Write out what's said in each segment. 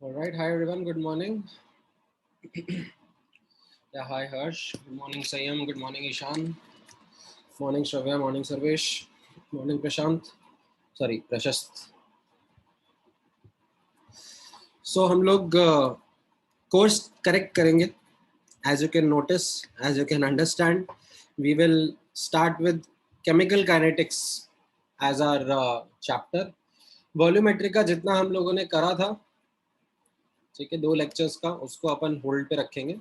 All right. Hi, everyone. Good morning. Yeah, hi, Harsh. Good morning, Sayam. Good morning, Ishan. Morning, Shravya. Morning, Sarvesh. Morning, Prashant. Sorry, Prashast. So हम लोग course correct करेंगे. As you can notice, as you can understand, we will start with chemical kinetics as our chapter. वॉल्यूमेट्री का जितना हम लोगों ने करा था, ठीक है, 2 लेक्चर्स का, उसको अपन होल्ड पे रखेंगे.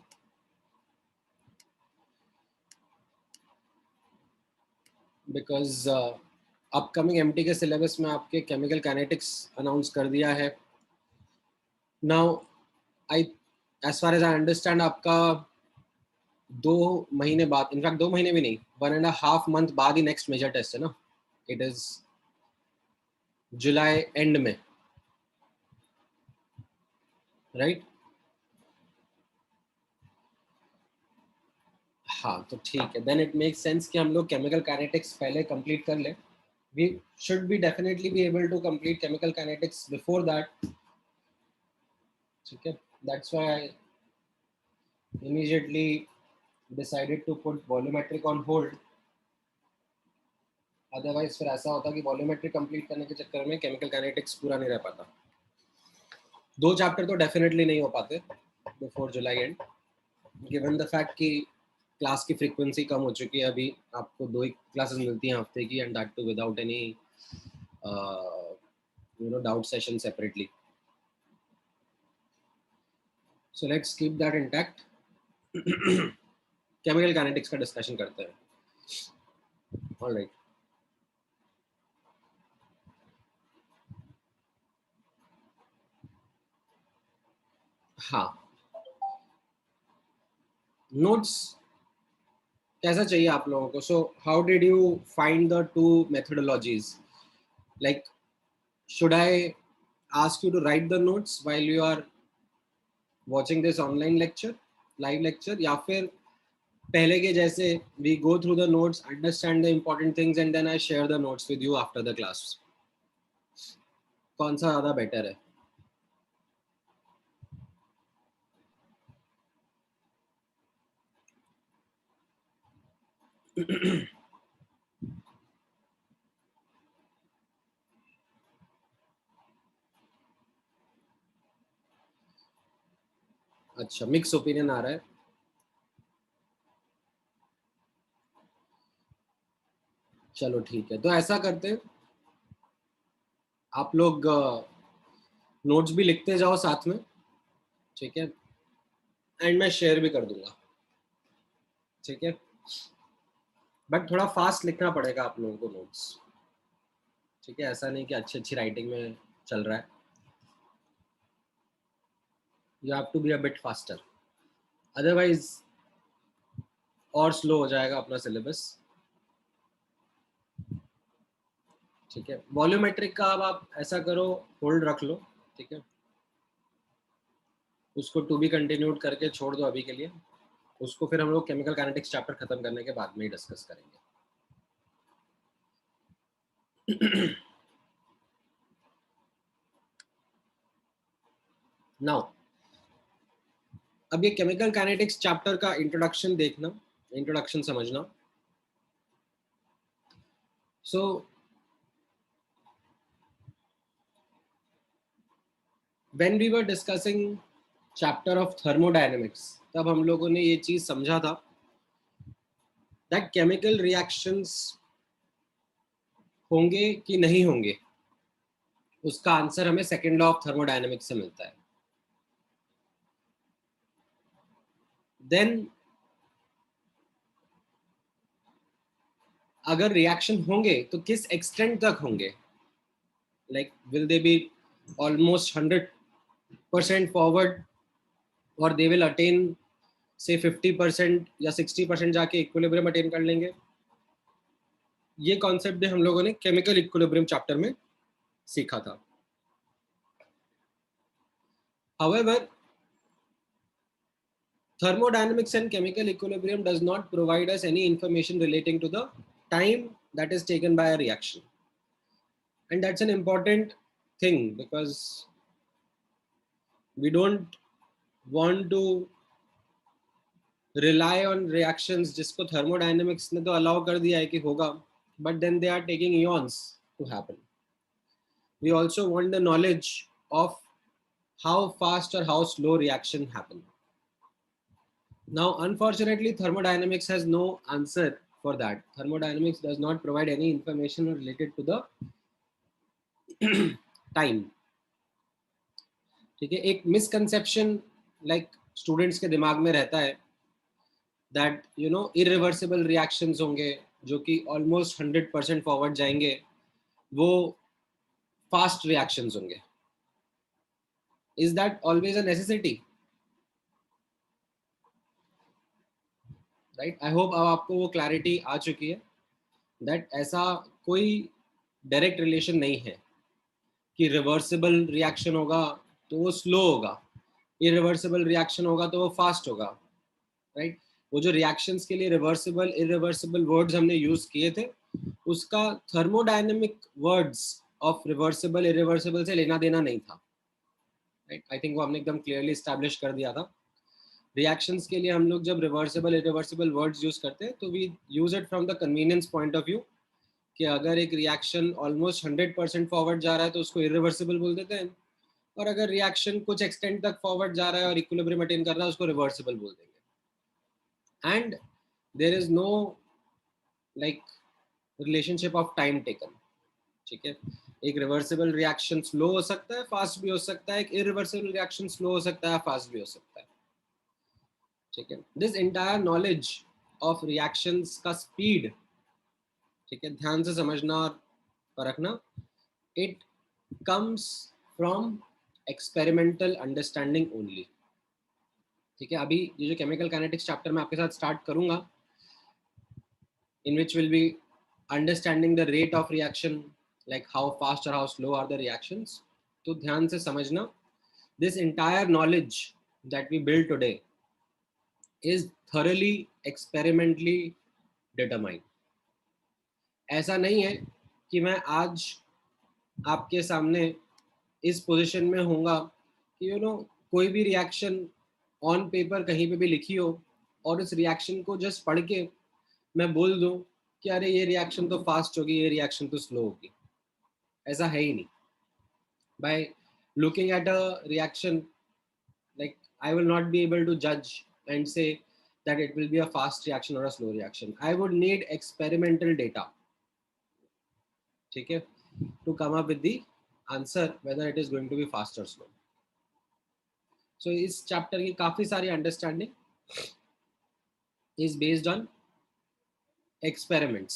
बिकॉज अपकमिंग एमटी के सिलेबस में आपके केमिकल काइनेटिक्स अनाउंस कर दिया है. Now I as far as I understand आपका 2 महीने बाद, इनफैक्ट 2 महीने भी नहीं, 1.5 मंथ बाद ही नेक्स्ट मेजर टेस्ट है ना. इट इज जुलाई एंड में, राइट? हाँ, तो ठीक है. देन इट मेक्स सेंस कि हम लोग केमिकल काइनेटिक्स पहले कंप्लीट कर ले. We should be definitely be able to complete chemical kinetics before that. ठीक है, that's why I immediately decided to put volumetric on hold. Otherwise फिर ऐसा होता कि वॉल्यूमेट्रिक कंप्लीट करने के चक्कर में केमिकल काइनेटिक्स पूरा नहीं रह पाता. 2 चैप्टर तो डेफिनेटली नहीं हो पाते before July and, given the fact कि क्लास की फ्रीक्वेंसी कम हो चुकी है. अभी आपको 2 ही क्लासेस मिलती हैं हफ्ते की, and that to without any doubt session separately. So let's keep that intact. Chemical kinetics का डिस्कशन करते हैं. ऑलराइट. हाँ, नोट्स कैसा चाहिए आप लोगों को? So how did you find the two methodologies? Like, should I ask you to write the notes while you are watching this online lecture, live lecture, या फिर पहले के जैसे we go through the notes, understand the important things, and then I share the notes with you after the class? कौन सा ज़्यादा better है? अच्छा, मिक्स ओपिनियन आ रहा है. चलो ठीक है, तो ऐसा करते हैं, आप लोग नोट्स भी लिखते जाओ साथ में, ठीक है, एंड मैं शेयर भी कर दूंगा. ठीक है, बट थोड़ा फास्ट लिखना पड़ेगा आप लोगों को नोट्स. ठीक है, ऐसा नहीं कि अच्छी अच्छी राइटिंग में चल रहा है. You have to be a bit faster, otherwise और स्लो हो जाएगा अपना सिलेबस. ठीक है, वॉल्यूमेट्रिक का अब आप ऐसा करो, होल्ड रख लो. ठीक है, उसको टू बी कंटिन्यूड करके छोड़ दो अभी के लिए. उसको फिर हम लोग केमिकल काइनेटिक्स चैप्टर खत्म करने के बाद में ही डिस्कस करेंगे. नाउ, अब ये केमिकल काइनेटिक्स चैप्टर का इंट्रोडक्शन देखना, इंट्रोडक्शन समझना. So when we were discussing chapter of thermodynamics, तब हम लोगों ने ये चीज समझा था दैट केमिकल रिएक्शंस होंगे कि नहीं होंगे, उसका आंसर हमें सेकेंड लॉ ऑफ थर्मोडायनेमिक्स से मिलता है. देन अगर रिएक्शन होंगे तो किस एक्सटेंट तक होंगे? Like, will they be almost 100% forward, और दे विल अटेन से 50% या 60% जाके इक्विलिब्रियम अटेन कर लेंगे? ये कॉन्सेप्ट भी हम लोगों ने केमिकल इक्विलिब्रियम चैप्टर में सीखा था. However, thermodynamics and chemical equilibrium does not provide us any information relating to the time that is taken by a reaction. And that's an important thing, because We don't want to rely on reactions जिसको thermodynamics ने तो allow कर दिया है कि होगा, but then they are taking eons to happen. We also want the knowledge of how fast or how slow reaction happen. Now, unfortunately, thermodynamics has no answer for that. Thermodynamics does not provide any information related to the time. ठीक है, एक misconception like students के दिमाग में रहता है that you know irreversible reactions होंगे जो कि almost 100% forward जाएंगे, वो fast reactions होंगे. Is that always a necessity? Right? I hope अब आपको वो clarity आ चुकी है that ऐसा कोई direct relation नहीं है कि रिवर्सिबल रिएक्शन होगा तो वो स्लो होगा, इरिवर्सिबल रिएक्शन होगा तो वो फास्ट होगा. राइट? वो जो रिएक्शंस के लिए रिवर्सिबल इरिवर्सिबल वर्ड्स हमने यूज किए थे, उसका thermodynamic words of reversible irreversible से लेना देना नहीं था. राइट? आई थिंक वो हमने एकदम क्लियरली एस्टैब्लिश कर दिया था. रिएक्शंस के लिए हम लोग जब रिवर्सिबल इरिवर्सिबल वर्ड्स यूज करते हैं तो we use it from the convenience point of view कि अगर एक रिएक्शन ऑलमोस्ट 100% फॉरवर्ड जा रहा है तो उसको इरिवर्सिबल बोल देते हैं, और अगर रिएक्शन कुछ एक्सटेंट तक फॉरवर्ड जा रहा है और इक्विलिब्रियम अटेन कर रहा है उसको रिवर्सिबल बोल देंगे. And there is no like relationship of time taken. ठीक है, एक रिवर्सिबल रिएक्शन स्लो हो सकता है, फास्ट भी हो सकता है. एक इरिवर्सिबल रिएक्शन स्लो हो सकता है, फास्ट भी हो सकता है. ठीक है, this entire knowledge of reactions का स्पीड, ठीक है, ध्यान से समझना और परखना, it comes from experimental understanding only. ठीक है, अभी ये जो केमिकल काइनेटिक्स चैप्टर मैं आपके साथ स्टार्ट करूंगा, in which will be understanding the rate of reaction, like how fast और how slow are the reactions. तो ध्यान से समझना, this entire knowledge that we build today is thoroughly experimentally determined. ऐसा नहीं है कि मैं आज आपके सामने इस पोजीशन में होऊंगा कि यू नो कोई भी रिएक्शन ऑन पेपर कहीं पे भी लिखी हो और उस रिएक्शन को जस्ट पढ़ के मैं बोल दूं कि अरे ये रिएक्शन तो फास्ट होगी, ये रिएक्शन तो स्लो होगी. ऐसा है ही नहीं. By looking at a reaction, like I will not be able to judge and say that it will be a fast reaction or a slow reaction. I would need experimental data, ठीक है, to come up with the answer whether it is going to be fast or slow. So इस chapter की काफी सारी understanding is based on experiments.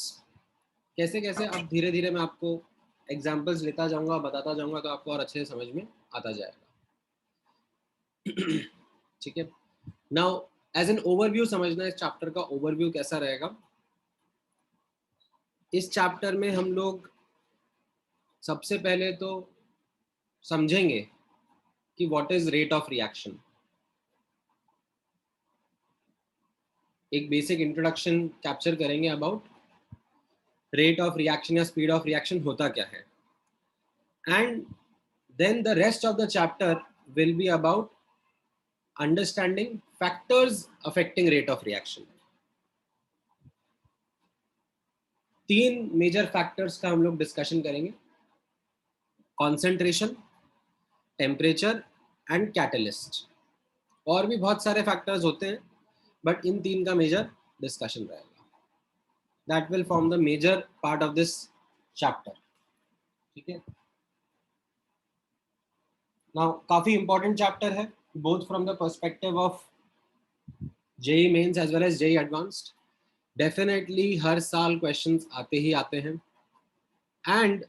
कैसे कैसे अब धीरे धीरे मैं आपको एग्जांपल्स लेता जाऊंगा, बताता जाऊंगा, तो आपको और अच्छे से समझ में आता जाएगा. ठीक है, नाउ एज एन ओवरव्यू समझना इस चैप्टर का ओवरव्यू कैसा रहेगा. इस चैप्टर में हम लोग सबसे पहले तो समझेंगे कि what is rate of reaction. एक बेसिक इंट्रोडक्शन कैप्चर करेंगे अबाउट रेट ऑफ रिएक्शन या स्पीड ऑफ रिएक्शन होता क्या है. And then the rest of the chapter will be about understanding factors affecting rate of reaction. 3 major factors का हम लोग discussion करेंगे: कॉन्सेंट्रेशन, टेम्परेचर एंड कैटलिस्ट. और भी बहुत सारे फैक्टर्स होते हैं, बट इन 3 का मेजर डिस्कशन रहेगा. That will form the major part of this chapter. ठीक है, नाउ काफी इंपॉर्टेंट चैप्टर है, both from the perspective of JEE Mains as well as JEE Advanced. Definitely हर साल क्वेश्चंस आते ही आते हैं. And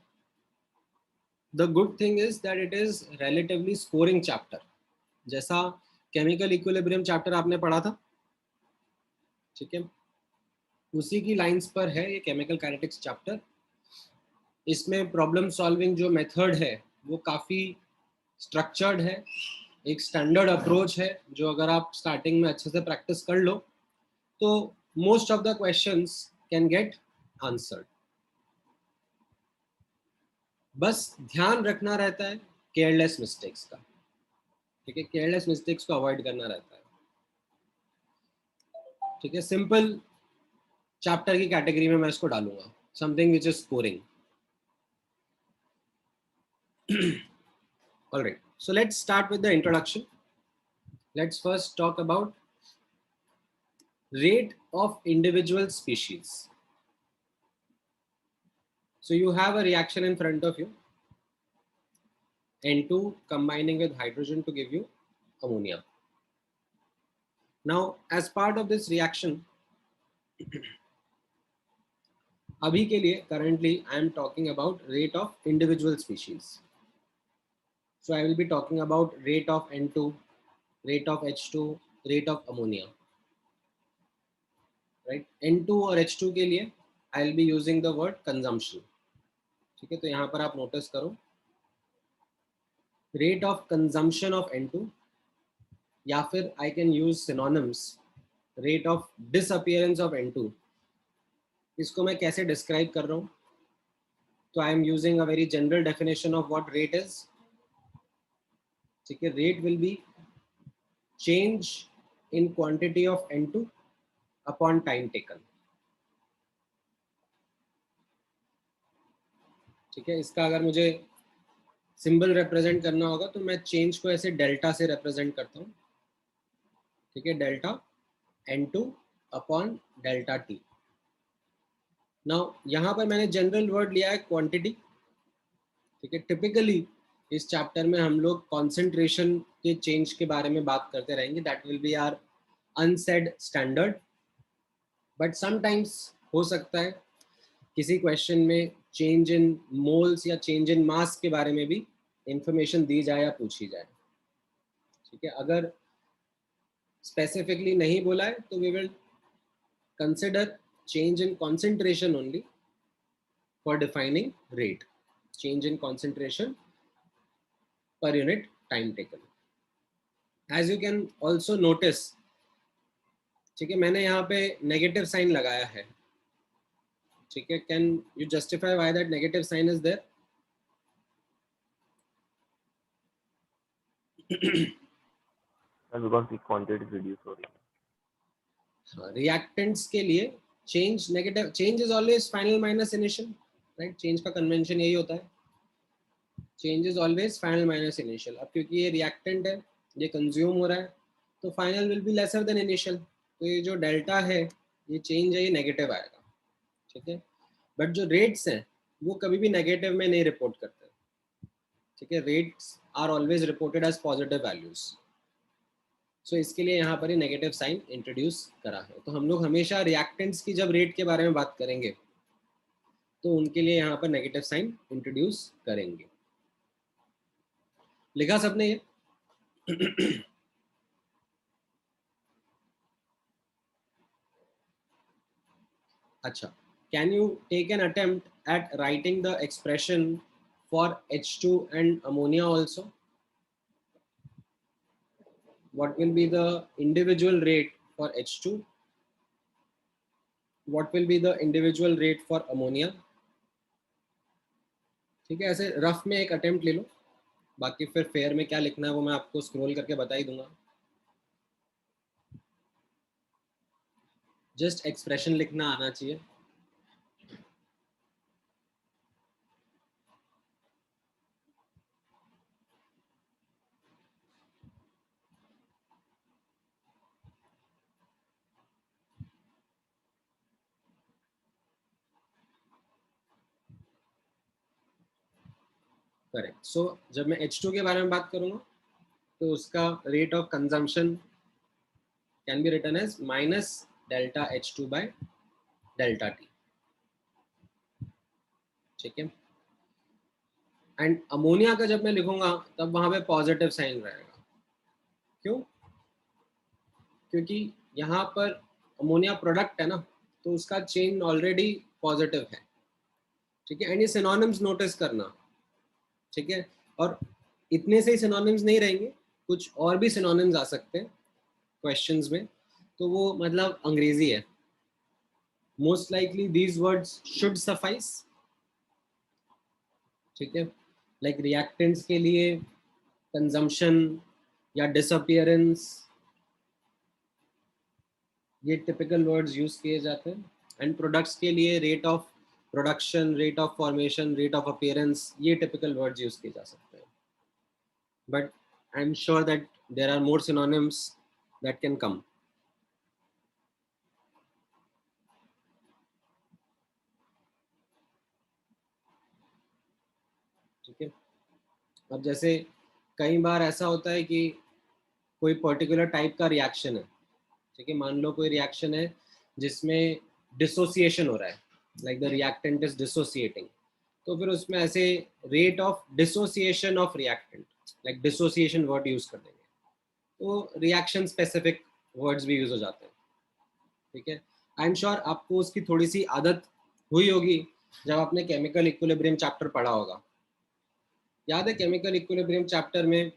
the good thing is that it is relatively scoring chapter. जैसा केमिकल इक्विलिब्रियम चैप्टर आपने पढ़ा था, ठीक है, उसी की लाइंस पर है ये केमिकल काइनेटिक्स चैप्टर. इसमें प्रॉब्लम सॉल्विंग जो मेथड है वो काफ़ी स्ट्रक्चर्ड है, एक स्टैंडर्ड अप्रोच है, जो अगर आप स्टार्टिंग में अच्छे से प्रैक्टिस कर लो तो most of the questions can get answered. बस ध्यान रखना रहता है केयरलेस मिस्टेक्स का. ठीक है, केयरलेस मिस्टेक्स को अवॉइड करना रहता है। ठीक है, सिंपल चैप्टर की कैटेगरी में मैं इसको डालूंगा, something which is scoring. All right, so let's start with the introduction. Let's first talk about rate of individual species. So you have a reaction in front of you, N2 combining with hydrogen to give you ammonia. Now, as part of this reaction, अभी के लिए currently I am talking about rate of individual species. So I will be talking about rate of N2, rate of H2, rate of ammonia. Right? N2 और H2 के लिए I will be using the word consumption. ठीक है, तो यहाँ पर आप notice करो rate of consumption of N2, या फिर I can use synonyms rate of disappearance of N2. इसको मैं कैसे डिस्क्राइब कर रहा हूँ? तो I am using a very general definition of what rate is. ठीक है, rate will be change in quantity of N2 upon time taken. ठीक है, इसका अगर मुझे सिंबल रिप्रेजेंट करना होगा तो मैं चेंज को ऐसे डेल्टा से रिप्रेजेंट करता हूँ। ठीक है, delta N2 upon delta T। Now यहाँ पर मैंने जनरल वर्ड लिया है क्वांटिटी। ठीक है, टिपिकली इस चैप्टर में हम लोग कॉन्सेंट्रेशन के चेंज के बारे में बात करते रहेंगे, that will be our unsaid standard. But sometimes हो सकता है किसी क्वेश्चन में चेंज इन मोल्स या चेंज इन मास के बारे में भी इंफॉर्मेशन दी जाए या पूछी जाए। ठीक है, अगर स्पेसिफिकली नहीं बोला है तो we will consider change in concentration only for defining rate, change in concentration per unit time taken. As you can also notice, ठीक है, मैंने यहाँ पे नेगेटिव साइन लगाया है। ठीक है, can you justify why that negative sign is there? because the quantity is reduced हो रही है। रिएक्टेंट्स के लिए change negative, change is always final minus initial, right? Change का कन्वेंशन यही होता है, change is always final minus initial. अब क्योंकि ये रिएक्टेंट है, ये कंज्यूम हो रहा है, तो final will be lesser than initial. तो ये जो डेल्टा है, ये चेंज है, ये नेगेटिव आएगा। ठीक है, बट जो रेट्स हैं वो कभी भी नेगेटिव में नहीं रिपोर्ट करते। ठीक है, rates are always reported as positive values. So इसके लिए यहाँ पर ही नेगेटिव साइन इंट्रोड्यूस करा है। तो हम लोग हमेशा रिएक्टेंट्स की जब रेट के बारे में बात करेंगे तो उनके लिए यहाँ पर नेगेटिव साइन इंट्रोड्यूस करेंगे। लिखा सबने ये? अच्छा, can you take an attempt at writing the expression for H2 and ammonia also? What will be the individual rate for H2? What will be the individual rate for ammonia? ठीक है, ऐसे rough में एक attempt ले लो, बाकी फिर fair में क्या लिखना है वो मैं आपको स्क्रॉल करके बता ही दूंगा। जस्ट एक्सप्रेशन लिखना आना चाहिए। करेक्ट। सो जब मैं H2 के बारे में बात करूंगा तो उसका rate of consumption can be written as minus delta H2 by delta T। ठीक है, एंड अमोनिया का जब मैं लिखूंगा तब वहां पे पॉजिटिव साइन रहेगा। क्यों? क्योंकि यहाँ पर अमोनिया प्रोडक्ट है ना, तो उसका चेन ऑलरेडी पॉजिटिव है। ठीक है, एंड ये सिनोनिम्स नोटिस करना। ठीक है, और इतने से ही सिनोनिम्स नहीं रहेंगे, कुछ और भी सिनोनिम्स आ सकते हैं क्वेश्चंस में, तो वो मतलब अंग्रेजी है। Most likely these words should suffice. ठीक है, लाइक रिएक्टेंट्स के लिए कंजम्पशन, या डिसअपियरेंस, ये टिपिकल वर्ड्स यूज किए जाते हैं. एंड प्रोडक्ट्स के लिए rate of production, rate of formation, rate of appearance, ये टिपिकल वर्ड्स यूज किए जा सकते हैं. But I am sure that there are more synonyms that can come. ठीक है. अब जैसे कई बार ऐसा होता है कि कोई पर्टिकुलर टाइप का रिएक्शन है. ठीक है, मान लो कोई रिएक्शन है जिसमें डिसोसिएशन हो रहा है, like the reactant is dissociating. तो फिर उसमें ऐसे rate of dissociation of reactant, like dissociation word use कर देंगे. तो रिएक्शन स्पेसिफिक वर्ड्स भी यूज हो जाते हैं. ठीक है. आई एम श्योर आपको उसकी थोड़ी सी आदत हुई होगी जब आपने केमिकल इक्विलिब्रियम चैप्टर पढ़ा होगा. याद है केमिकल इक्विलिब्रियम चैप्टर में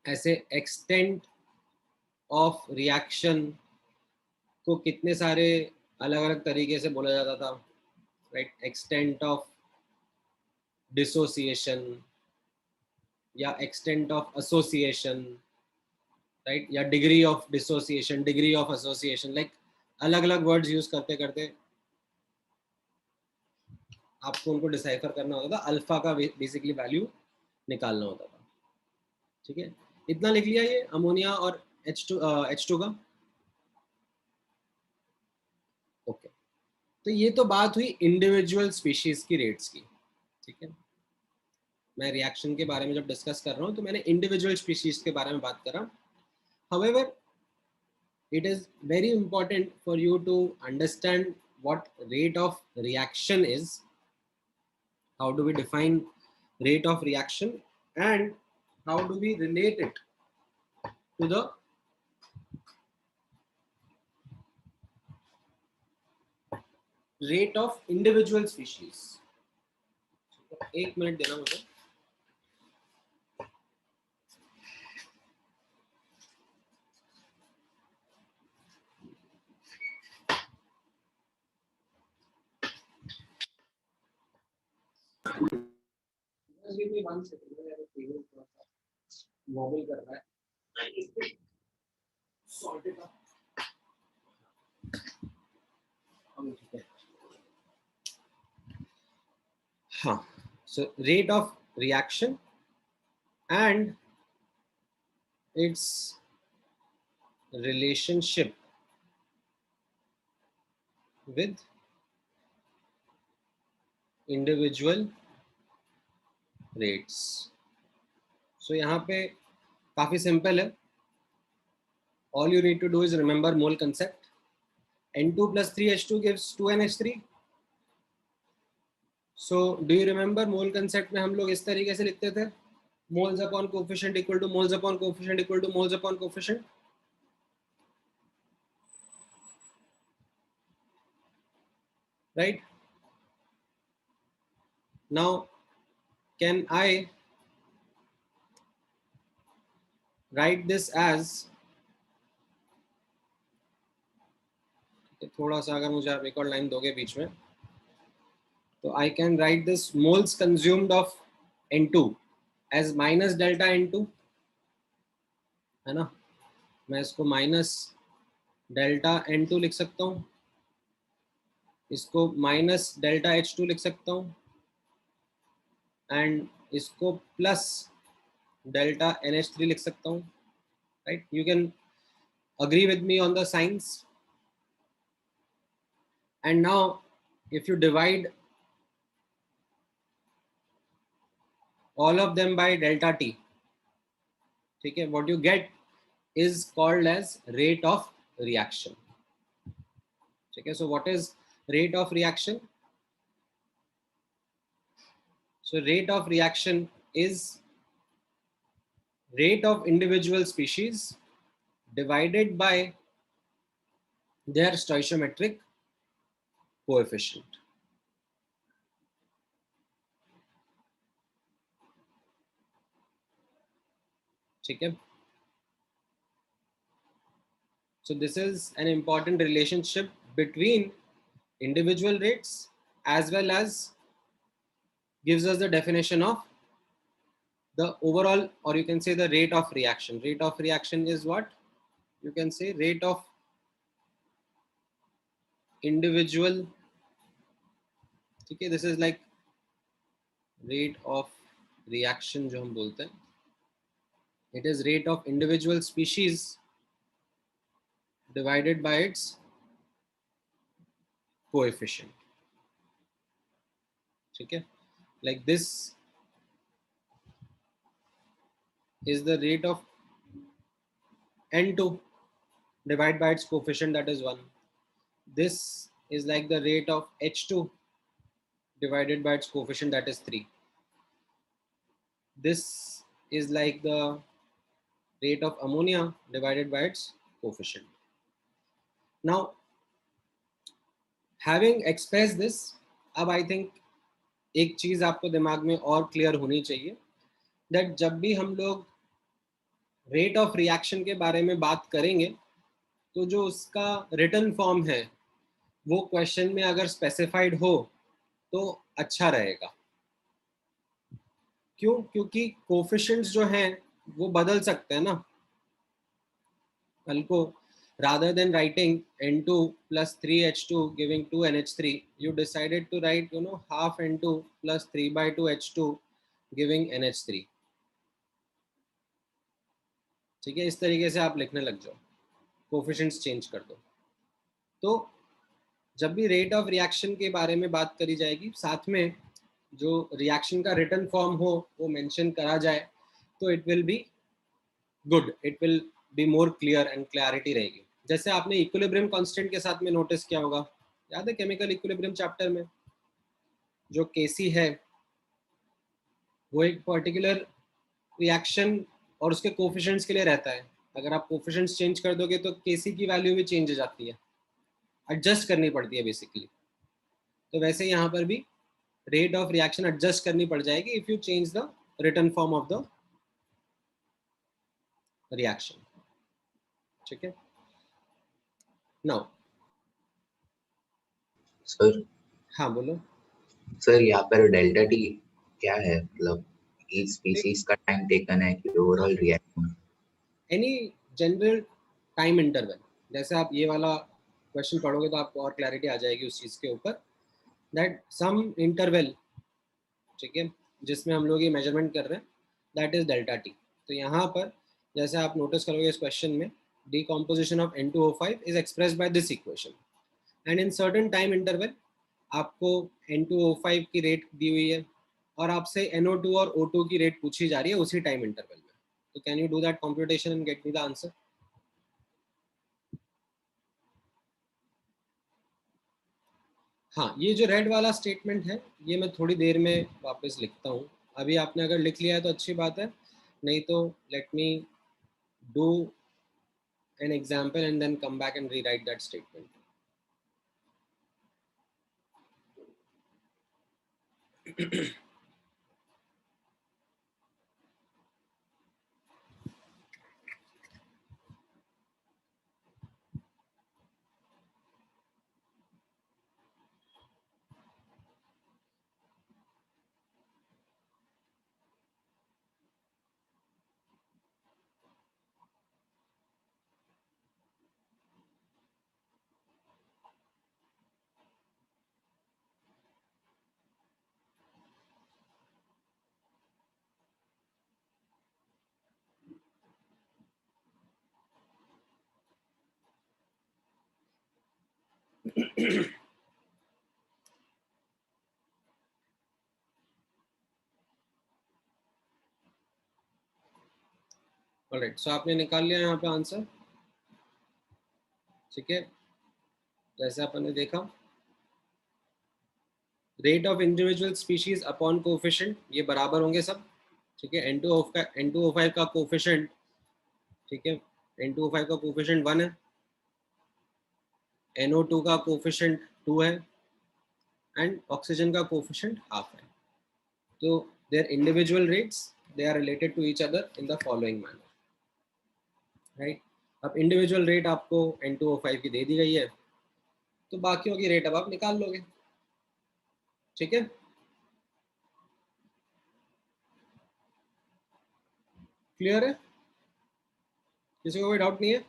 ऐसे एक्सटेंट ऑफ रिएक्शन को कितने सारे अलग अलग तरीके से बोला जाता था, राइट. एक्सटेंट ऑफ डिसोसिएशन या एक्सटेंट ऑफ एसोसिएशन, राइट, या degree of dissociation, degree of association, like अलग अलग वर्ड्स यूज करते करते आपको उनको डिसाइफर करना होता था. अल्फा का बेसिकली वैल्यू निकालना होता था. ठीक है. इतना लिख लिया ये अमोनिया और H2 का. ओके. तो ये तो बात हुई इंडिविजुअल स्पीशीज की रेट्स की. ठीक है. मैं रिएक्शन के बारे में जब डिस्कस कर रहा हूँ तो मैंने इंडिविजुअल स्पीशीज के बारे में बात करा. However, it is very important for you to understand what rate of reaction is, how do we define rate of reaction, and how do we relate it to the rate of individual species. एक minute देना मुझे. Just give me 1 second. मेरा table थोड़ा सा vowel कर रहा है. Sort it out. ठीक है. हाँ. So rate of reaction and its relationship with individual rates. So यहाँ पे काफी सिंपल है. All you need to do is remember mole concept. N2 plus 3H2 gives 2NH3. So do you remember mole concept में हम लोग इस तरीके से लिखते थे, moles upon coefficient equal to moles upon coefficient equal to moles upon coefficient. Right. Now can I write this as, थोड़ा सा अगर मुझे आप एक और लाइन दोगे बीच में, तो I can write this moles consumed of N2 as minus delta N2, है ना. मैं इसको माइनस डेल्टा N2 लिख सकता हूँ, इसको माइनस डेल्टा H2 लिख सकता हूँ, एंड इसको प्लस डेल्टा NH3 लिख सकता हूँ. Right. You can agree with me on the signs. And now if you divide all of them by delta T, ठीक है, what you get is called as rate of reaction. ठीक है. So what is rate of reaction? So rate of reaction is rate of individual species divided by their stoichiometric coefficient. ठीक है. So this is an important relationship between individual rates as well as gives us the definition of the overall, or you can say the rate of reaction. Rate of reaction is what? You can say rate of individual. Okay, this is like rate of reaction जो हम बोलते हैं. It is rate of individual species divided by its coefficient. ठीक है, like this is the rate of N2 divided by its coefficient, that is 1. This is like the rate of H2 divided by its coefficient, that is 3. This is like the rate of ammonia divided by its coefficient. Now, having expressed this, अब I think एक चीज आपको दिमाग में और clear होनी चाहिए, that जब भी हम लोग रेट ऑफ रिएक्शन के बारे में बात करेंगे, तो जो उसका रिटन फॉर्म है वो क्वेश्चन में अगर स्पेसिफाइड हो तो अच्छा रहेगा. क्यों? क्योंकि कोफिशिएंट्स जो हैं वो बदल सकते हैं ना. कल को rather than writing N2 plus 3H2 giving 2NH3, you decided to write half N2 plus 3 by 2 H2 giving NH3. ठीक है, इस तरीके से आप लिखने लग जाओ, कोफिशिएंट्स चेंज कर दो. तो जब भी रेट ऑफ रिएक्शन के बारे में बात करी जाएगी, साथ में जो रिएक्शन का रिटन फॉर्म हो वो मेंशन करा जाए, तो it will be good, it will be more clear and clarity रहेगी. जैसे आपने इक्विलिब्रियम कांस्टेंट के साथ में नोटिस किया होगा, याद है केमिकल इक्विलिब्रियम चैप्टर में जो केसी है वो एक पर्टिकुलर रिएक्शन और उसके कोफिशिएंट्स के लिए रहता है. अगर आप कोफिशिएंट्स चेंज कर दोगे तो केसी की वैल्यू भी चेंज हो जाती है, एडजस्ट करनी पड़ती है बेसिकली. तो वैसे यहाँ पर भी रेट ऑफ रिएक्शन एडजस्ट करनी पड़ जाएगी if you change the written form of the reaction. ठीक है. Now sir. हाँ बोलो. सर यहाँ पर डेल्टा टी क्या है, मतलब ईच स्पीसीज का टाइम टेकन है कि overall reaction? Any general time interval. जैसे आप ये वाला क्वेश्चन पढ़ोगे तो आपको और क्लैरिटी आ जाएगी उस चीज़ के ऊपर, दैट सम इंटरवल, ठीक है, जिसमें हम लोग ये मेजरमेंट कर रहे हैं, दैट इज डेल्टा टी. तो यहाँ पर जैसे आप नोटिस करोगे इस क्वेश्चन में, decomposition of N2O5 is expressed by this equation, and in certain time interval आपको N2O5 की रेट दी हुई है और आपसे NO2 और O2 की रेट पूछी जा रही है उसी टाइम इंटरवल में. तो can you do that computation and get me the answer? हाँ, ये जो रेड वाला स्टेटमेंट है ये मैं थोड़ी देर में वापस लिखता हूँ. अभी आपने अगर लिख लिया है तो अच्छी बात है, नहीं तो let me do an example and then come back and rewrite that statement. Alright, so आपने निकाल लिया यहाँ पे आंसर. ठीक है, जैसे अपन ने देखा rate of individual species upon coefficient ये बराबर होंगे सब. ठीक है, N2O5 का कोफिशिएंट, ठीक है, N2O5 का कोफिशिएंट 1 है, NO2 का कोफिशिएंट 2 है एंड ऑक्सीजन का कोफिशिएंट हाफ है. तो their individual rates they are related to each other in the following manner, right? अब इंडिविजुअल रेट आपको N2O5 की दे दी गई है, तो बाकियों की रेट अब आप निकाल लोगे. ठीक है. क्लियर है? किसी को कोई डाउट नहीं है?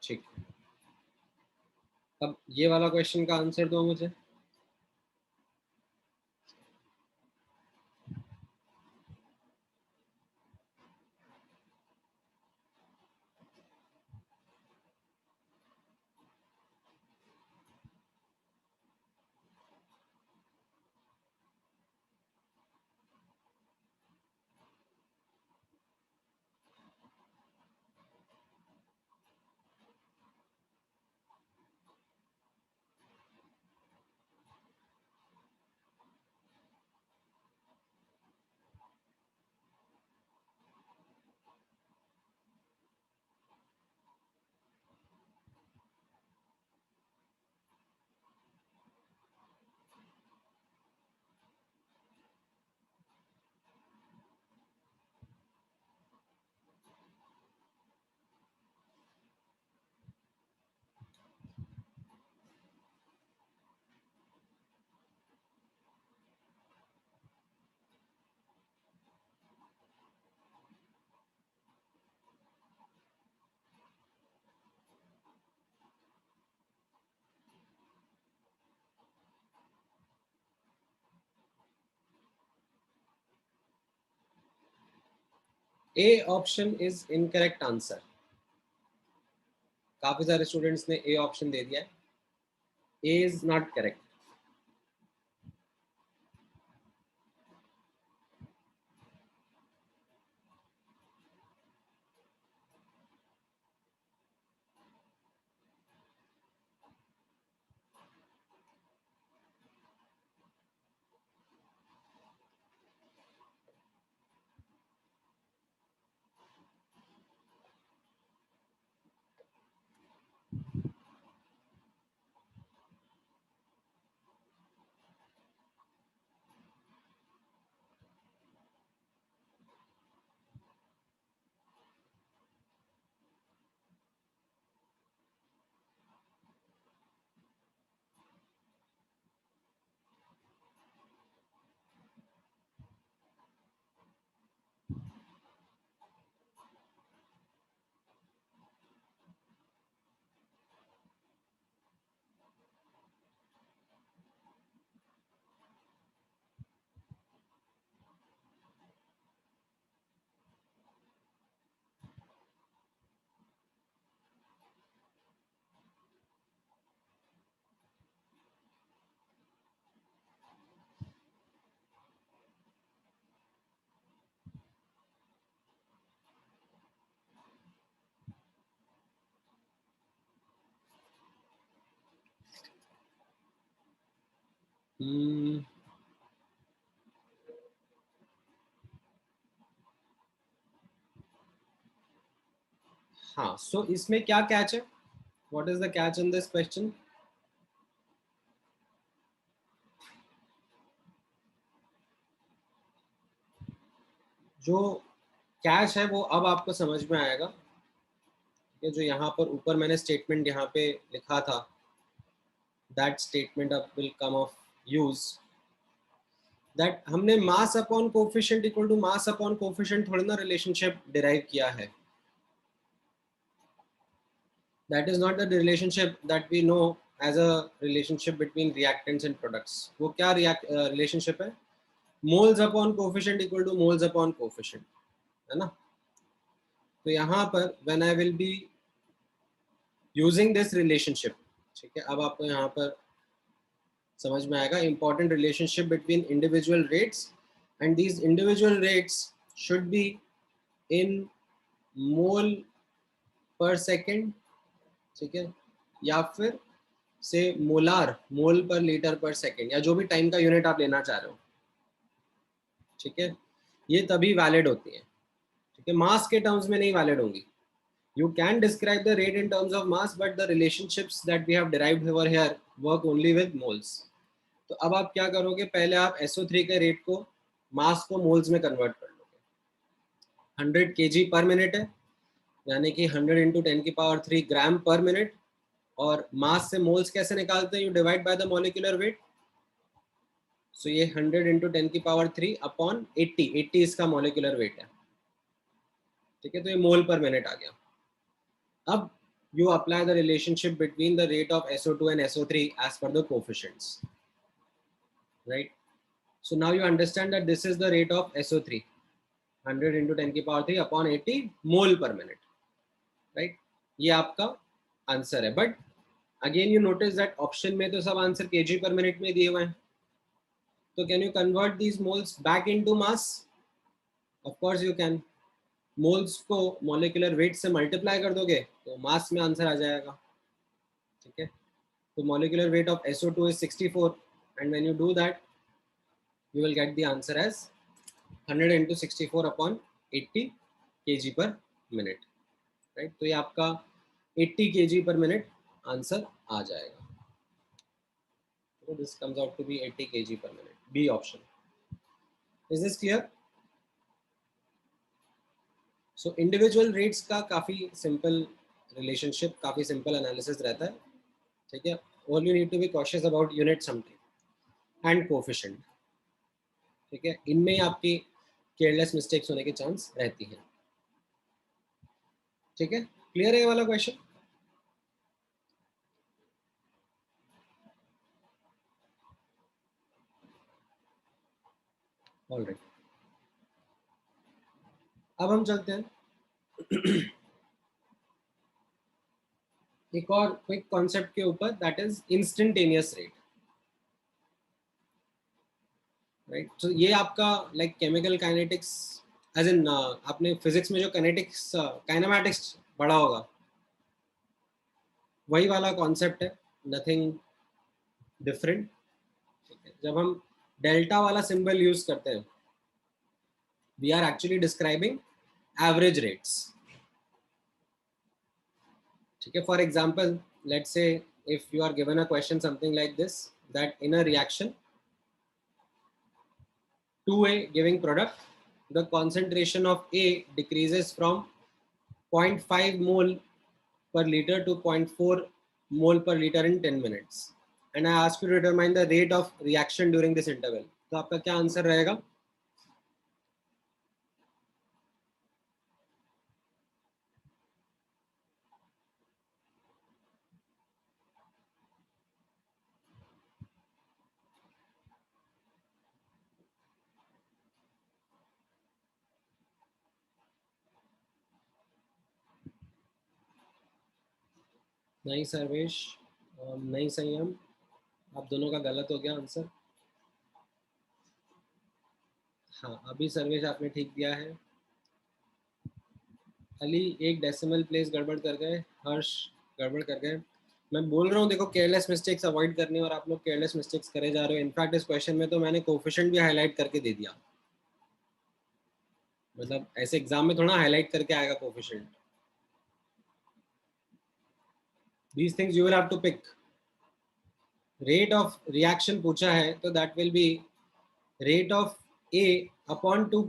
ठीक, अब ये वाला क्वेश्चन का आंसर दो मुझे। A option is incorrect answer. काफी सारे स्टूडेंट्स ने ए ऑप्शन दे दिया है। ए इज नॉट करेक्ट। हाँ, सो इसमें क्या कैच है? What is the catch in this question? जो कैच है वो अब आपको समझ में आएगा कि जो यहाँ पर ऊपर मैंने स्टेटमेंट यहाँ पे लिखा था, दैट स्टेटमेंट अब will come of use. That हमने mass upon coefficient equal to mass upon coefficient थोड़ी ना रिलेशनशिप डिराइव किया है। That is not the relationship that we know as a relationship between reactants and products. वो क्या relationship है? Moles upon coefficient equal to moles upon coefficient, है ना? तो यहाँ पर when I will be using this relationship, ठीक है, अब आपको यहाँ पर समझ में आएगा important relationship between individual rates, and these individual rates should be in mole per second, ठीक है, या फिर से मोलार, मोल पर लीटर पर सेकेंड, या जो भी टाइम का यूनिट आप लेना चाह रहे हो, ठीक है, ये तभी वैलिड होती है, ठीक है, मास के टर्म्स में नहीं वैलिड होंगी। You can describe the rate in terms of mass, but the relationships that we have derived over here work only with moles. तो अब आप क्या करोगे, पहले आप SO3 के रेट को, मास को मोल्स में कन्वर्ट कर लोगे। 100 kg पर मिनट है, यानी कि 100 इंटू 10⁻³ ग्राम पर मिनट। और मास से मोल्स कैसे निकालते हैं? You divide by the molecular weight. So ये 100 इंटू 10 की पावर 3 अपॉन 80, 80 इसका मॉलिक्यूलर वेट है, ठीक है, तो ये मोल पर मिनट आ गया. अब you apply the relationship between the rate of SO2 and SO3 as per the coefficients, right? So now you understand that this is the rate of SO3, 100 into 10 की power 3 upon 80 mole per minute, right? ये आपका answer है. But again you notice that option में तो सब answer kg per minute में दिए हुए हैं. तो can you convert these moles back into mass? Of course you can. Moles को मॉलिक्यूलर वेट से मल्टीप्लाई कर दोगे तो मास में आंसर आ जाएगा, ठीक है. तो molecular weight of SO2 is 64, and when you do that you will get the answer as 100 into 64 upon 80 kg per minute, right? तो ये आपका 80 kg per minute आंसर आ जाएगा. So this comes out to be 80 kg per minute. B option. Is this clear? So individual rates का काफी simple relationship, काफी simple analysis रहता है, ठीक है. All you need to be cautious about unit something and coefficient, ठीक है. इनमें आपकी केयरलेस मिस्टेक्स होने के चांस रहती हैं, ठीक है. क्लियर है ये वाला क्वेश्चन? ऑलराइट, अब हम चलते हैं एक और क्विक कॉन्सेप्ट के ऊपर, that is instantaneous rate, right. तो ये आपका like chemical kinetics, as in आपने फिजिक्स में जो काइनेटिक्स काइनेमैटिक्स पढ़ा होगा, वही वाला कॉन्सेप्ट है, नथिंग डिफरेंट. जब हम डेल्टा वाला सिंबल यूज करते हैं, we are actually describing average rates, ठीक है. For example, let's say if you are given a question something like this, that in a reaction 2A giving product, the concentration of A decreases from 0.5 mole per liter to 0.4 mole per liter in 10 minutes, and I ask you to determine the rate of reaction during this interval. तो आपका क्या answer रहेगा? नहीं सर्वेश, नहीं संयम, आप दोनों का गलत हो गया आंसर. हाँ, अभी सर्वेश आपने ठीक दिया है. अली एक डेसिमल प्लेस गड़बड़ कर गए, हर्ष गड़बड़ कर गए. मैं बोल रहा हूँ देखो, केयरलेस मिस्टेक्स अवॉइड करनी, और आप लोग केयरलेस मिस्टेक्स करे जा रहे हो. इनफैक्ट इस क्वेश्चन में तो मैंने कोफिशिएंट भी हाईलाइट करके दे दिया, मतलब ऐसे एग्जाम में थोड़ा हाईलाइट करके आएगा coefficient. These things you will have to pick. Rate of reaction पूछा है तो that will B rate of A upon 2,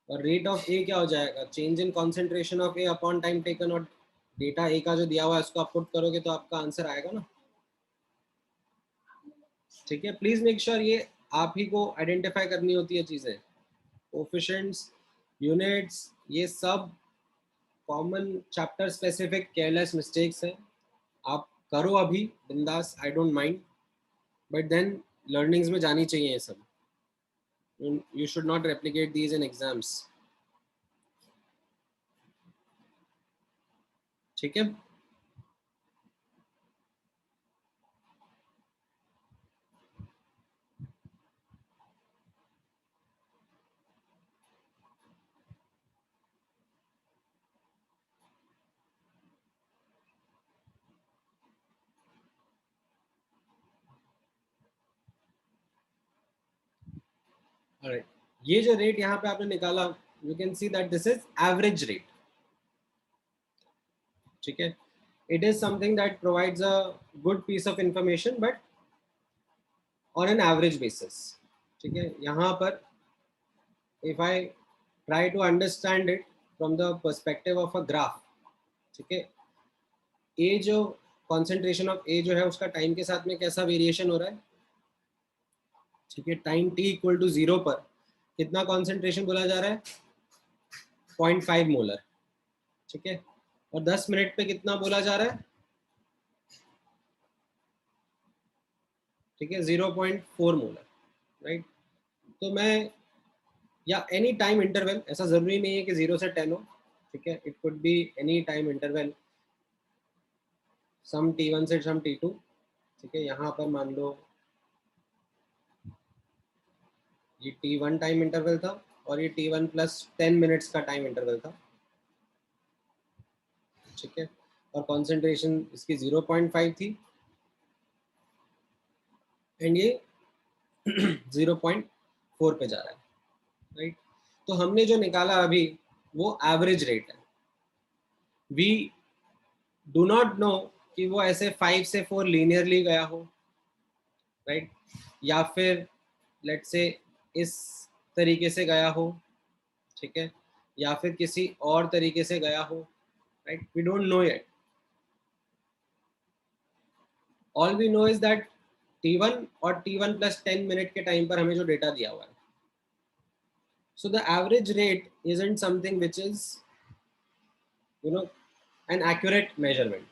और रेट ऑफ ए क्या हो जाएगा? Change in concentration of A upon time taken, और डेटा ए का जो दिया हुआ है उसको आप पुट करोगे तो आपका आंसर आएगा ना, ठीक है. प्लीज मेक श्योर ये आप ही को आइडेंटिफाई करनी होती है चीजें. कोफिशिएंट्स, यूनिट्स, ये सब common chapter specific careless mistakes हैं. आप करो अभी बिंदास, I don't mind, but then learnings में जानी चाहिए ये सब. You should not replicate these in exams, ठीक है. Alright. ये जो रेट यहाँ पे आपने निकाला, you can see that this is average rate, ठीक है. It is something that provides a good piece of information, but on an average basis, ठीक है. यहाँ पर if I try to understand it from the perspective of a graph, ठीक है, ए जो concentration of A जो है उसका टाइम के साथ में कैसा वेरिएशन हो रहा है, ठीक है, टाइम t इक्वल टू 0 पर कितना कॉन्सेंट्रेशन बोला जा रहा है? 0.5 मोलर। ठीक है, और 10 मिनट पे कितना बोला जा रहा है? ठीक है, 0.4 मोलर, राइट। तो मैं, या एनी टाइम इंटरवल, ऐसा जरूरी नहीं है कि 0 से 10 हो, ठीक है, it could be any time interval, some t1 से सम t2। ठीक है, यहाँ पर मान लो ये t1 टाइम इंटरवल था और ये t1 प्लस 10 मिनट्स का टाइम इंटरवल था। ठीक है, और कॉन्सेंट्रेशन इसकी 0.5 थी एंड ये 0.4 पे जा रहा है, राइट। तो हमने जो निकाला अभी वो एवरेज रेट है। वी डू नॉट नो कि वो ऐसे 5 से 4 लीनियरली गया हो, राइट, या फिर लेट से इस तरीके से गया हो, ठीक है, या फिर किसी और तरीके से गया हो, right, we don't know yet. All we know is that t1 और t1 प्लस 10 मिनट के टाइम पर हमें जो डेटा दिया हुआ है, so the average rate isn't something which is, you know, an accurate measurement,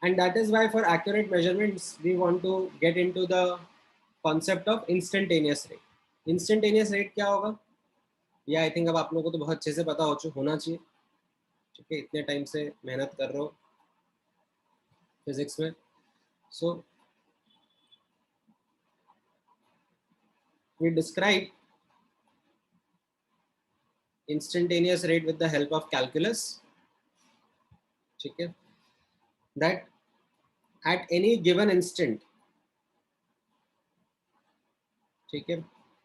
and that is why for accurate measurements we want to get into the concept of instantaneous rate। instantaneous rate क्या होगा, ये I think अब आप लोगों को तो बहुत अच्छे से पता होना चाहिए। ठीक है, इतने टाइम से मेहनत कर रहे हो फिजिक्स में। So we describe instantaneous rate with the help of calculus। ठीक है, that at any given instant, ठीक है,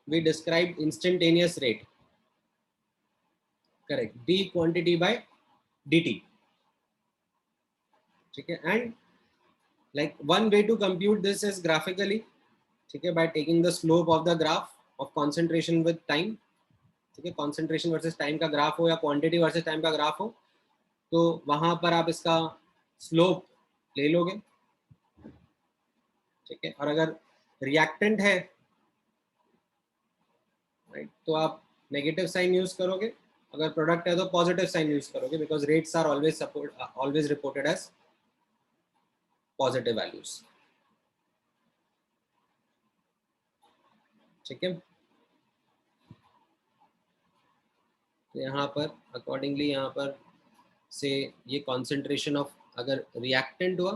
we describe instantaneous rate, correct, d quantity by dt। ठीक है, and like one way to compute this is graphically, ठीक है, by taking the slope of the graph of concentration with time। ठीक है, concentration versus time का graph हो या quantity versus time का ग्राफ हो, तो वहां पर आप इसका स्लोप ले लोगे। ठीक है, और अगर रिएक्टेंट है, राइट, तो आप नेगेटिव साइन यूज करोगे, अगर प्रोडक्ट है तो पॉजिटिव साइन यूज करोगे, because rates are always reported as positive values. ठीक है, तो यहाँ पर अकॉर्डिंगली यहाँ पर से ये कॉन्सेंट्रेशन ऑफ, अगर रिएक्टेंट हुआ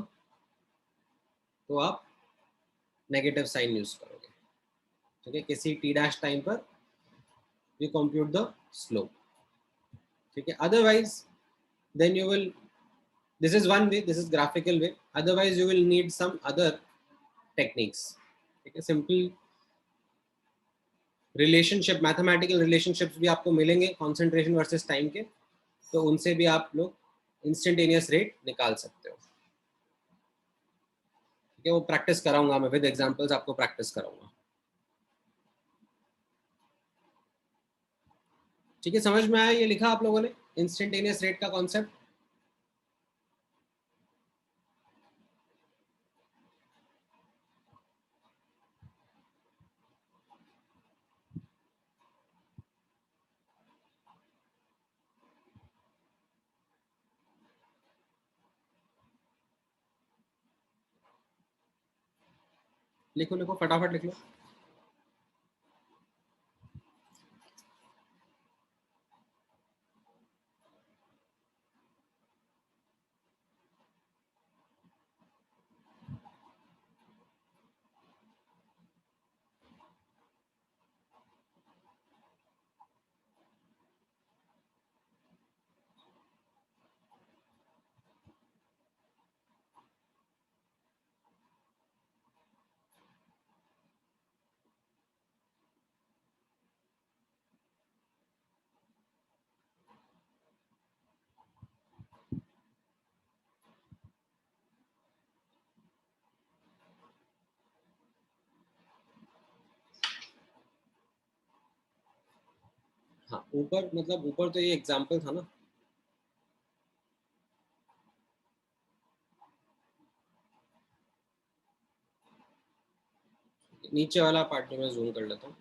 तो आप नेगेटिव साइन यूज करोगे। ठीक है, किसी टी डैश टाइम पर यू कंप्यूट द स्लोप। ठीक है, otherwise then you will, this is one way, this is graphical way, otherwise you will need some other techniques। ठीक है, सिंपल रिलेशनशिप, मैथमेटिकल रिलेशनशिप्स भी आपको मिलेंगे कॉन्सेंट्रेशन वर्सेस टाइम के, तो उनसे भी आप लोग इंस्टेंटेनियस रेट निकाल सकते हो। ठीक है, वो प्रैक्टिस कराऊंगा मैं, विद एग्जांपल्स आपको प्रैक्टिस कराऊंगा। ठीक है, समझ में आया ये लिखा आप लोगों ने इंस्टेंटेनियस रेट का कॉन्सेप्ट? लिखो लिखो, फटाफट लिख लो। हाँ, ऊपर मतलब ऊपर तो ये एग्जाम्पल था ना। नीचे वाला पार्ट में मैं जूम कर लेता हूँ.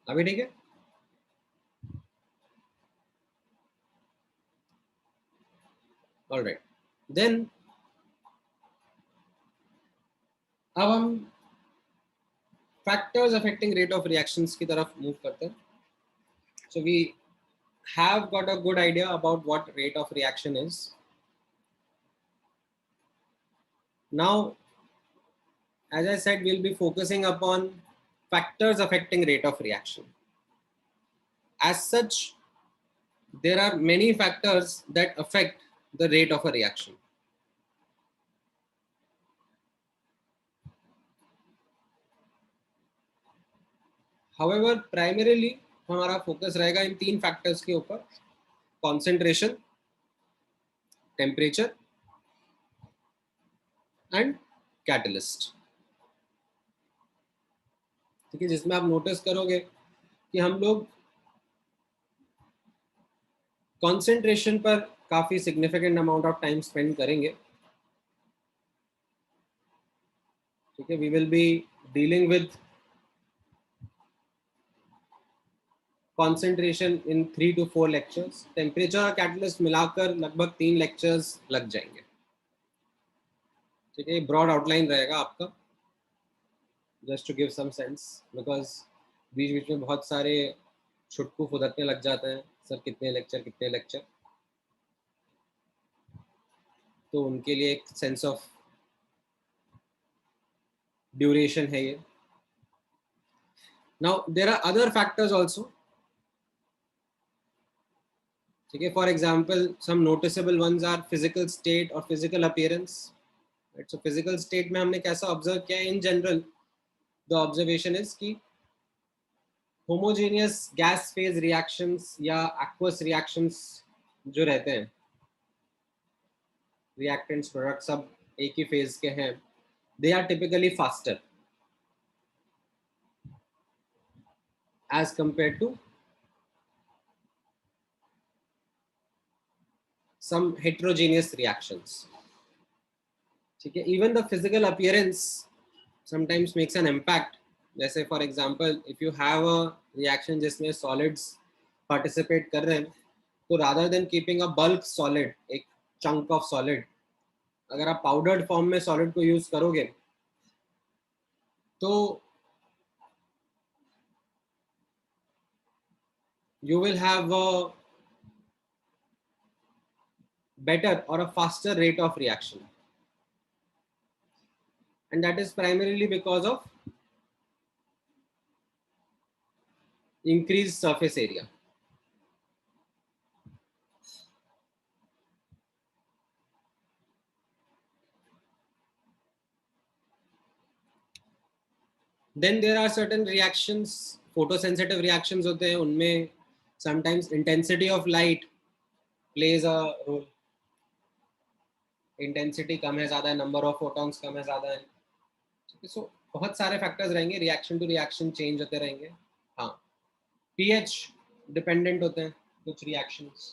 अभी ठीक है. ऑलराइट, देन अब हम factors affecting rate of reactions की तरफ मूव करते हैं. So we have got a good idea about what rate of reaction is. Now, as I said, we'll be focusing upon factors affecting rate of reaction. As such, there are many factors that affect the rate of a reaction. However, primarily हमारा focus रहेगा इन 3 factors के ऊपर: concentration, temperature and catalyst. ठीक है, जिसमें आप notice करोगे कि हम लोग कंसंट्रेशन पर काफी significant amount of time spend करेंगे. ठीक है, we will be dealing with concentration in 3 to 4 lectures. Temperature और कैटलिस्ट मिलाकर लगभग 3 लेक्चर्स लग जाएंगे. ठीक है, ब्रॉड आउटलाइन रहेगा आपका, just to give some sense, because बीच बीच में बहुत सारे छुटकू फुदकने लग जाते हैं, सर कितने लेक्चर, तो उनके लिए एक सेंस ऑफ ड्यूरेशन है ये. Now there are other factors also. ठीक है, for example some noticeable ones are physical state और physical appearance. So physical state में हमने कैसा ऑब्जर्व किया है? In general the observation is कि होमोजेनियस गैस फेज रिएक्शंस या एक्वस रिएक्शंस जो रहते हैं, रिएक्टेंट्स प्रोडक्ट सब एक ही फेज के हैं, they are typically faster as compared to some heterogeneous reactions. ठीक है, even the physical appearance sometimes makes an impact. जैसे for example, if you have a reaction जिसमें solids participate कर रहे हैं, तो rather than keeping a bulk solid, एक chunk of solid, अगर आप powdered form में solid को use करोगे, तो you will have a better or a faster rate of reaction, and that is primarily because of increased surface area. Then there are certain reactions, photosensitive reactions होते हैं, उनमें sometimes intensity of light plays a role. Intensity कम है ज़्यादा है, number of photons कम है ज़्यादा है. So बहुत सारे factors रहेंगे, reaction to reaction change होते रहेंगे. हाँ, pH dependent होते हैं कुछ reactions.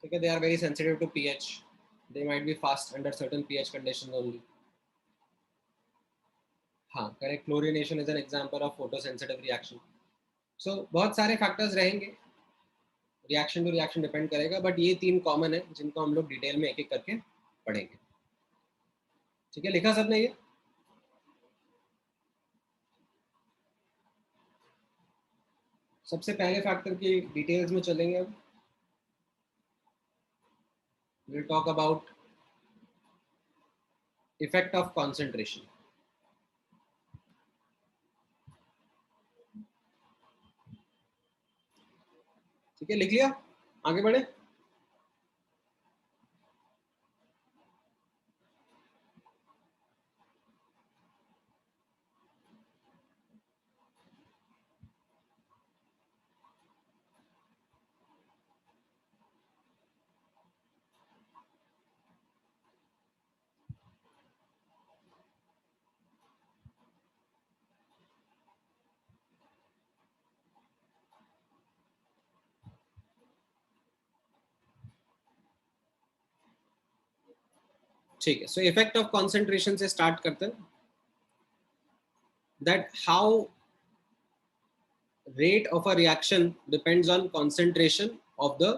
ठीक है, they are very sensitive to pH. They might be fast under certain pH conditions only. हाँ, correct. Chlorination is an example of photosensitive reaction. So बहुत सारे factors रहेंगे, रिएक्शन टू रिएक्शन डिपेंड करेगा, बट ये 3 common है जिनको हम लोग डिटेल में एक एक करके पढ़ेंगे. ठीक है, लिखा सबने ये? सबसे पहले फैक्टर की डिटेल्स में चलेंगे. अब will talk about effect of concentration. ठीक है, लिख लिया? आगे बढ़े. ठीक है, सो इफेक्ट ऑफ कॉन्सेंट्रेशन से स्टार्ट करते हैं. That how rate of a reaction depends on concentration of the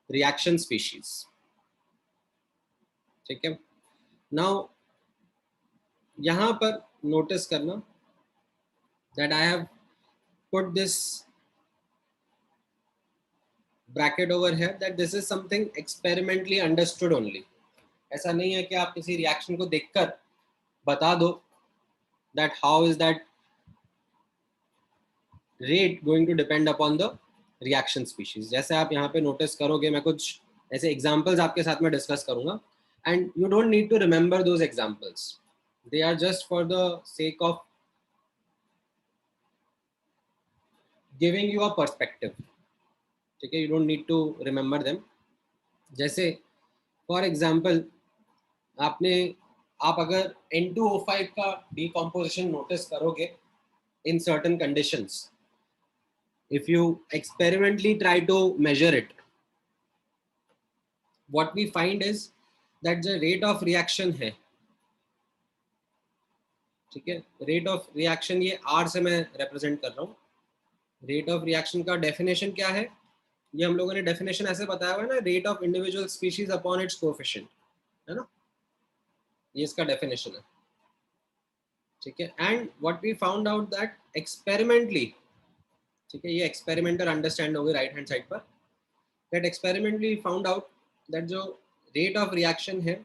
reaction species. ठीक है, now यहाँ पर notice करना that I have put this bracket over here that this is something experimentally understood only. ऐसा नहीं है कि आप किसी reaction को देखकर बता दो that how is that rate going to depend upon the reaction species. जैसे आप यहाँ पे notice करोगे, मैं कुछ ऐसे examples आपके साथ में discuss करूँगा, and you don't need to remember those examples. They are just for the sake of giving you a perspective. ठीक है, you don't need to remember them. जैसे for example आप अगर N2O5 का decomposition notice करोगे in certain conditions, if you experimentally try to measure it, what we find is that the rate of reaction है, ठीक है, rate of reaction ये R से मैं represent कर रहा हूँ. rate of reaction का definition क्या है, ये हम लोगों ने definition ऐसे बताया हुआ है ना, rate of individual species upon its coefficient, है ना, ये इसका definition है. ठीक है, and what we found out that experimentally, ठीक है, ये experimental understand होगी right hand side पर, that experimentally found out that जो rate of reaction है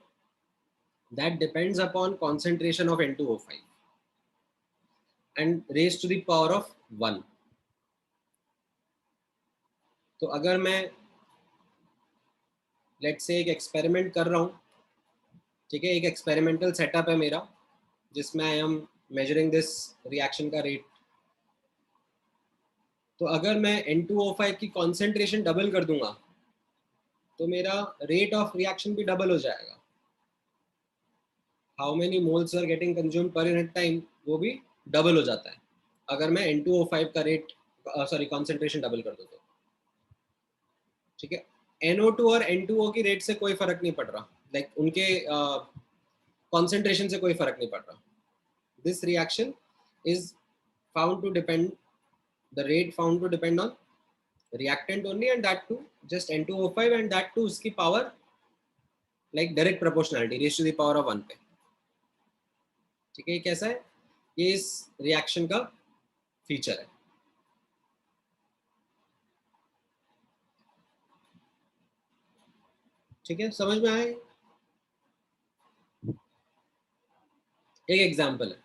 that depends upon concentration of N2O5 and raised to the power of 1. तो अगर मैं लेट्स से एक एक्सपेरिमेंट कर रहा हूँ, ठीक है, एक एक्सपेरिमेंटल सेटअप है मेरा जिसमें I am measuring this reaction का रेट. तो अगर मैं N2O5 की कॉन्सेंट्रेशन डबल कर दूंगा तो मेरा रेट ऑफ रिएक्शन भी डबल हो जाएगा. How many moles are getting consumed per unit time, वो भी डबल हो जाता है अगर मैं N2O5 का रेट कॉन्सेंट्रेशन डबल कर दूँ तो. ठीक है, NO2 और N2O की रेट से कोई फर्क नहीं पड़ रहा, लाइक उनके कॉन्सेंट्रेशन से कोई फर्क नहीं पड़ रहा. This reaction is found to depend, the rate found to depend on reactant only, and that too just N2O5, and that too उसकी power like direct proportionality raised to the power of 1 पे. ठीक है, ये कैसा है, ये इस reaction का फीचर है. ठीक है, समझ में आए. एक एग्जांपल है,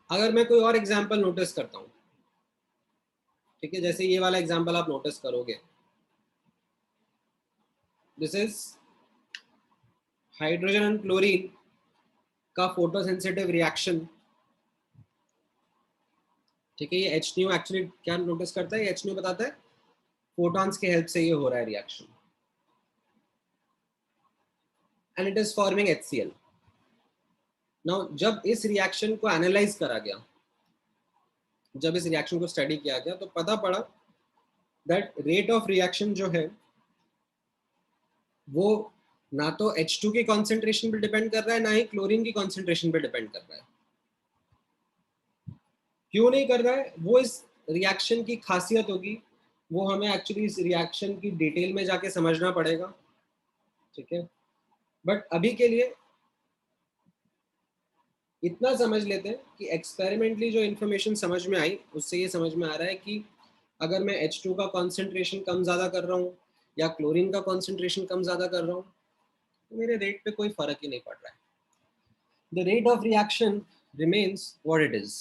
अगर मैं कोई और एग्जांपल नोटिस करता हूँ, ठीक है, जैसे ये वाला एग्जांपल आप नोटिस करोगे, this is hydrogen and chlorine का फोटोसेंसिटिव रिएक्शन. ठीक है, ये HNO एक्चुअली क्या नोटिस करता है, HNO बताता है फोटॉन्स के हेल्प से ये हो रहा है reaction, and it is forming HCl. Now जब इस रिएक्शन को एनालाइज करा गया, जब इस रिएक्शन को स्टडी किया गया, तो पता पड़ा दैट रेट ऑफ रिएक्शन जो है वो ना तो H2 की कॉन्सेंट्रेशन पे डिपेंड कर रहा है, ना ही क्लोरीन की कॉन्सेंट्रेशन पे डिपेंड कर रहा है. क्यों नहीं कर रहा है, वो इस रिएक्शन की खासियत होगी, वो हमें एक्चुअली इस रिएक्शन की डिटेल में जाके समझना पड़ेगा. ठीक है, बट अभी के लिए इतना समझ लेते हैं कि एक्सपेरिमेंटली जो इन्फॉर्मेशन समझ में आई उससे ये समझ में आ रहा है कि अगर मैं H2 का कॉन्सेंट्रेशन कम ज़्यादा कर रहा हूँ या क्लोरीन का कॉन्सेंट्रेशन कम ज़्यादा कर रहा हूँ तो मेरे रेट पे कोई फर्क ही नहीं पड़ रहा है. The rate of reaction remains what it is.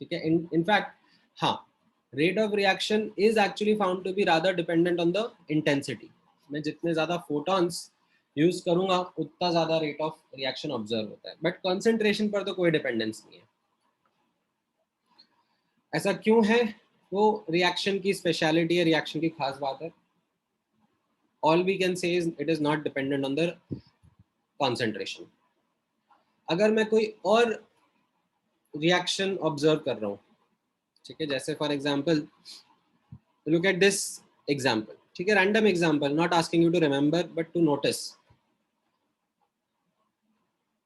ठीक है, इनफैक्ट हाँ, rate of reaction is actually found to be rather dependent on the intensity. मैं जितने ज़्यादा फोटॉन्स यूज करूंगा उतना ज्यादा रेट ऑफ रिएक्शन ऑब्जर्व होता है, बट कॉन्सेंट्रेशन पर तो कोई डिपेंडेंस नहीं है. ऐसा क्यों है, वो रिएक्शन की स्पेशलिटी है, रिएक्शन की खास बात है. All we can say is it is not dependent on the concentration. अगर मैं कोई और रिएक्शन ऑब्जर्व कर रहा हूँ, ठीक है, जैसे for example look at this example. ठीक है, random example, not asking you to remember but to notice.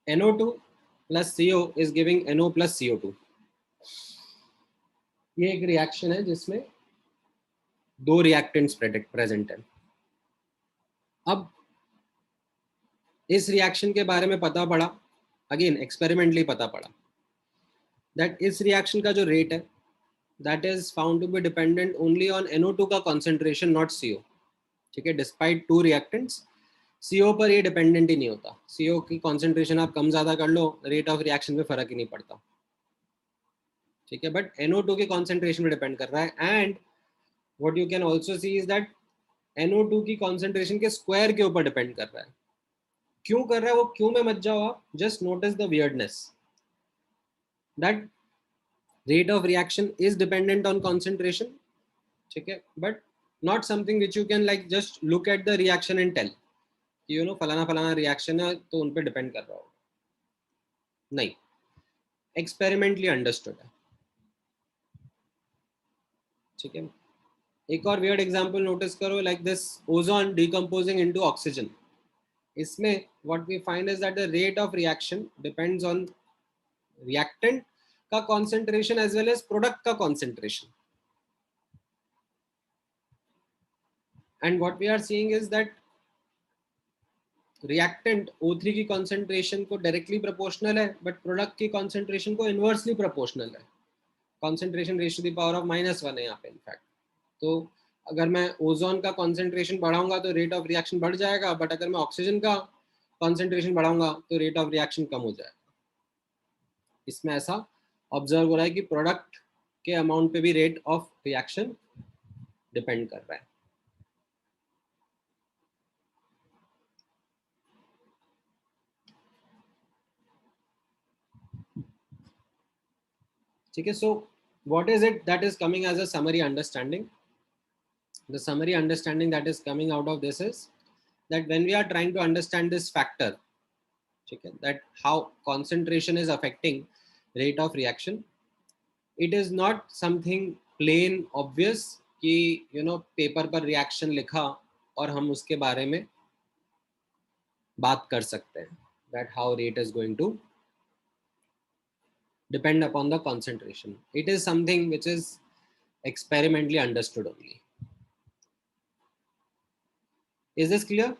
NO2 plus CO is giving NO plus CO2. ये एक रिएक्शन है जिसमें दो रिएक्टेंट्स प्रेजेंट है. अब इस रिएक्शन के बारे में पता पड़ा, अगेन एक्सपेरिमेंटली पता पड़ा, दैट इस रिएक्शन का जो रेट है that is found to be dependent only on NO2 का concentration, not CO. ठीक है, despite two reactants, CO पर ये डिपेंडेंट ही नहीं होता. CO की concentration आप कम ज़्यादा कर लो, रेट ऑफ रिएक्शन में फर्क ही नहीं पड़ता. ठीक है, बट NO2 के concentration पे डिपेंड कर रहा है. And what you can also see is that NO2 की concentration के स्क्वायर के ऊपर डिपेंड कर रहा है. क्यों कर रहा है वो क्यों में मत जाओ आप, just notice the weirdness that rate of reaction is dependent on concentration. ठीक है, but not something which you can like just look at the reaction and tell you know फलाना फलाना रिएक्शन है तो उन पे डिपेंड कर रहा होगा. नहीं, एक्सपेरिमेंटली अंडरस्टूड है. ठीक है, एक और वियर्ड एग्जांपल नोटिस करो, like this ozone decomposing into oxygen. इसमें what we find is that the rate of reaction depends on reactant का concentration as well as product का concentration. And what we are seeing is that reactant O3 की concentration को directly proportional है, but product की concentration को inversely proportional है. Concentration raise to the power of -1 है यहाँ पे इनफैक्ट. तो अगर मैं ओजोन का कॉन्सेंट्रेशन बढ़ाऊंगा तो रेट ऑफ रिएक्शन बढ़ जाएगा, बट अगर मैं ऑक्सीजन का कॉन्सेंट्रेशन बढ़ाऊंगा तो रेट ऑफ रिएक्शन कम हो जाएगा. इसमें ऐसा ऑब्जर्व हो रहा है कि प्रोडक्ट के अमाउंट पे भी रेट ऑफ रिएक्शन डिपेंड कर रहा है. ठीक है, सो what is it that is coming as a summary understanding? The summary understanding that is coming out of this is that when we are trying to understand this factor, okay, that how concentration is affecting rate of reaction, it is not something plain obvious कि you know paper पर reaction लिखा और हम उसके बारे में बात कर सकते हैं, that how rate is going to depend upon the concentration. It is something which is experimentally understood only. Is this clear?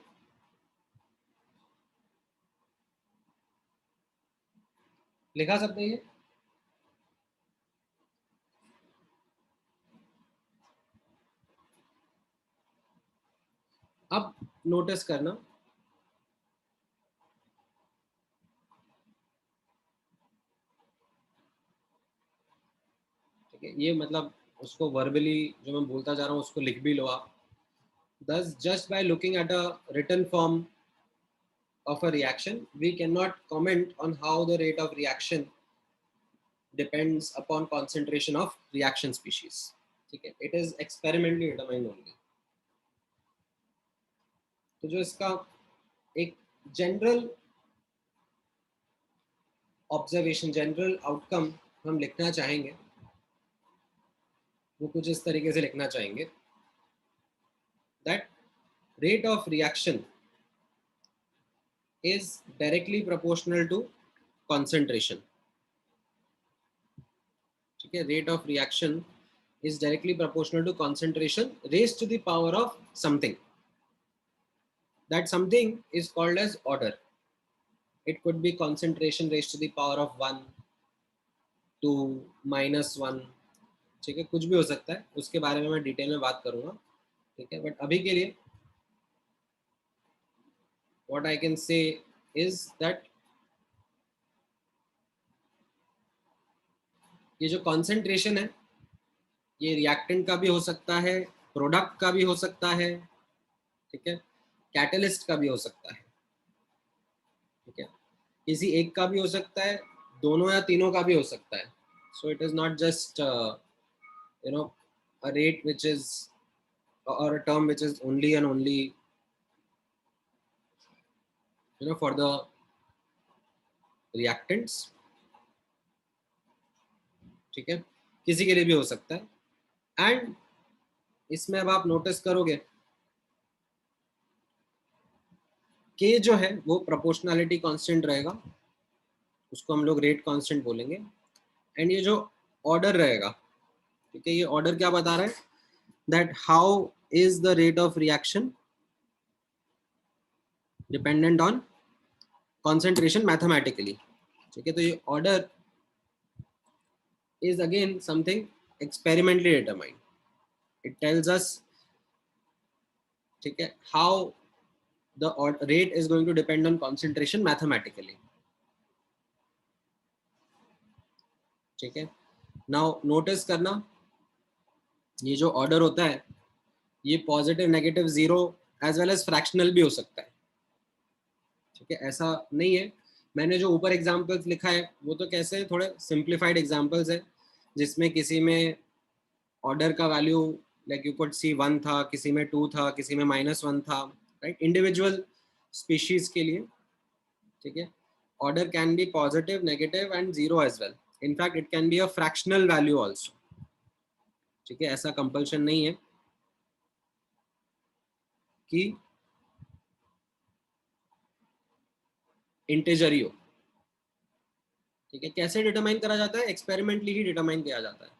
लिखा सकते हैं. अब नोटिस करना, ठीक है, ये मतलब उसको वर्बली जो मैं बोलता जा रहा हूँ उसको लिख भी लो आप. Thus, just by looking at a written form of a reaction, we cannot comment on how the rate of reaction depends upon concentration of reaction species. Okay, it is experimentally determined only. तो जो इसका एक general observation, general outcome हम लिखना चाहेंगे वो कुछ इस तरीके से लिखना चाहेंगे, that rate of reaction is directly proportional to concentration. ठीक है, rate of reaction is directly proportional to concentration raised to the power of something. That something is called as order. It could be concentration raised to the power of 1, 2, -1. ठीक है, कुछ भी हो सकता है, उसके बारे में मैं डिटेल में बात करूंगा. ठीक है, बट अभी के लिए what I can say is that ये जो concentration है ये रिएक्टेंट का भी हो सकता है, प्रोडक्ट का भी हो सकता है, ठीक है, कैटलिस्ट का भी हो सकता है. ठीक है, किसी एक का भी हो सकता है, दोनों या तीनों का भी हो सकता है. So it is not just you know a rate which is or a term which is only and only you know for the reactants. ठीक है, किसी के लिए भी हो सकता है. एंड इसमें अब आप नोटिस करोगे K जो है वो प्रोपोर्शनैलिटी कांस्टेंट रहेगा, उसको हम लोग रेट कांस्टेंट बोलेंगे। एंड ये जो ऑर्डर रहेगा, ठीक है, ये ऑर्डर क्या बता रहा है, that how is the rate of reaction dependent on concentration mathematically. ठीक है, तो ये order is again something experimentally determined. It tells us, ठीक है, how the rate is going to depend on concentration mathematically. ठीक है, नाउ नोटिस करना, ये जो ऑर्डर होता है ये positive, negative, zero as well as fractional भी हो सकता है। ठीक है, ऐसा नहीं है, मैंने जो ऊपर एग्जांपल्स लिखा है वो तो कैसे है, थोड़े सिंप्लीफाइड एग्जांपल्स है, जिसमें किसी में ऑर्डर का value like you could see 1 था, किसी में 2 था, किसी में -1 था, राइट, इंडिविजुअल स्पीशीज के लिए। ठीक है, order can be positive, negative and zero as well. In fact it can be a fractional value also. ठीक है, ऐसा कंपल्शन नहीं है कि इंटीजर ही हो। ठीक है, कैसे डिटरमाइन करा जाता है, एक्सपेरिमेंटली ही डिटरमाइन किया जाता है।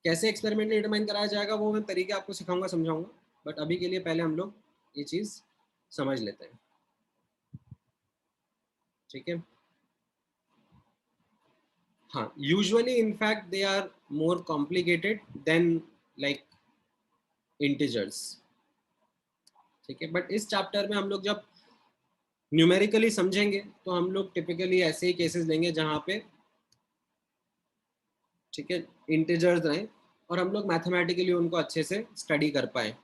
कैसे एक्सपेरिमेंटली डिटरमाइन कराया जाएगा वो मैं तरीके आपको सिखाऊंगा, समझाऊंगा, बट अभी के लिए पहले हम लोग ये चीज समझ लेते हैं। ठीक है, हाँ, usually in fact they are more complicated than like integers. ठीक है, बट इस चैप्टर में हम लोग जब न्यूमेरिकली समझेंगे तो हम लोग टिपिकली ऐसे ही केसेस लेंगे जहां पे, ठीक है, इंटीजर्स रहें और हम लोग मैथमेटिकली उनको अच्छे से स्टडी कर पाए।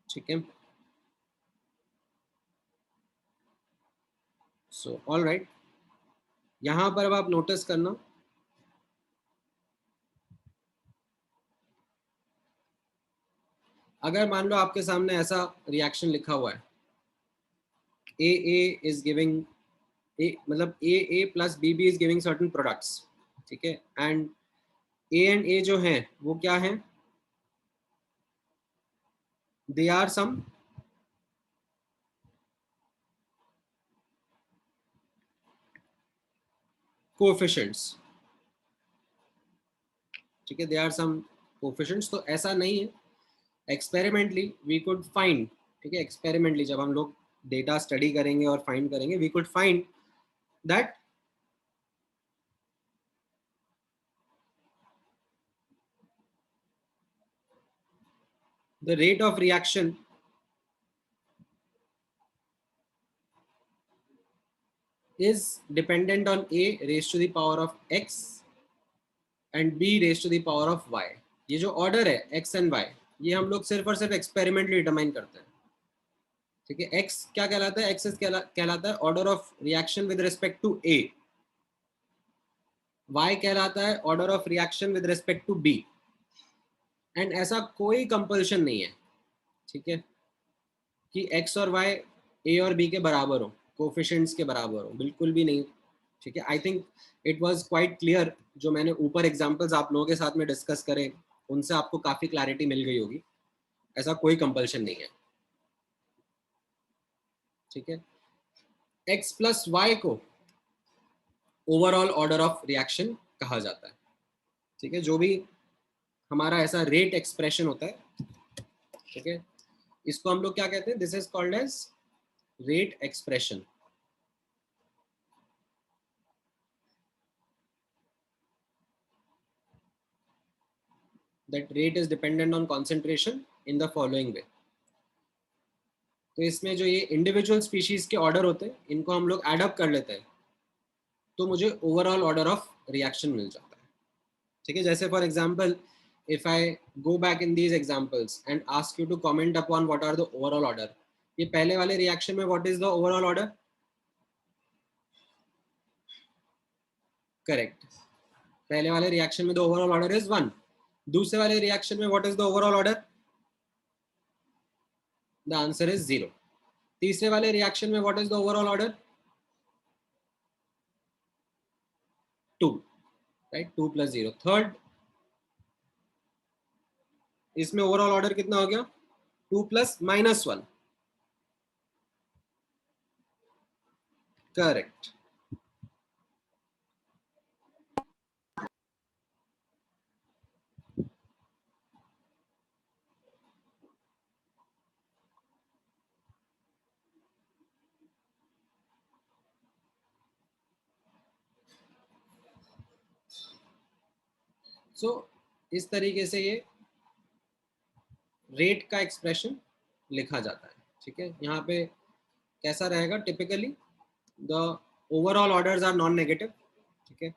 ठीक है, सो ऑल राइट, यहां पर अब आप नोटिस करना, अगर मान लो आपके सामने ऐसा रिएक्शन लिखा हुआ है, ए इज गिविंग ए, मतलब A plus B is giving certain products. ठीक है, एंड ए एंड ए जो है वो क्या है, दे आर सम कोएफिशिएंट्स। ठीक है, दे आर सम कोएफिशिएंट्स। तो ऐसा नहीं है, एक्सपेरिमेंटली वी कुड फाइंड, ठीक है, एक्सपेरिमेंटली जब हम लोग डेटा स्टडी करेंगे और फाइंड करेंगे, we could find that the rate of reaction is dependent on a raised to the power of x and b raised to the power of y। ये जो ऑर्डर है x and y, ये हम लोग सिर्फ और सिर्फ एक्सपेरिमेंटली डिटरमाइन करते हैं। ठीक है, x क्या कहलाता है, x कहलाता है order of reaction with respect to a, y कहलाता है order of reaction with respect to b। And ऐसा कोई कंपल्शन नहीं है, ठीक है, कि x और y a और b के बराबर हो, कोफिशिएंट्स के बराबर हो, बिल्कुल भी नहीं। ठीक है, I think it was quite clear, जो मैंने ऊपर एग्जांपल्स आप लोगों के साथ में डिस्कस करे उनसे आपको काफी क्लैरिटी मिल गई होगी। ऐसा कोई कंपल्शन नहीं है। ठीक है, x प्लस वाई को ओवरऑल ऑर्डर ऑफ रिएक्शन कहा जाता है। ठीक है, जो भी हमारा ऐसा रेट एक्सप्रेशन होता है, ठीक है, इसको हम लोग क्या कहते हैं, this is called as rate expression. That rate is dependent on concentration in the following way. तो इसमें जो ये इंडिविजुअल स्पीशीज के ऑर्डर होते हैं इनको हम लोग एड अप कर लेते हैं, तो मुझे ओवरऑल ऑर्डर ऑफ रिएक्शन मिल जाता है। ठीक है, जैसे for example if I go back in these examples and ask you to comment upon what are the overall order, ये पहले वाले रिएक्शन में what is the overall order? Correct, पहले वाले रिएक्शन में the overall order is 1। दूसरे वाले reaction में what is the overall order? The answer is 0। तीसरे वाले रिएक्शन में what is the overall order? 2, right, 2 plus 0। Third, इसमें ओवरऑल ऑर्डर कितना हो गया, 2 plus -1। करेक्ट. सो इस तरीके से ये रेट का एक्सप्रेशन लिखा जाता है. ठीक है, यहाँ पे कैसा रहेगा typically, the overall orders are non negative. ठीक है,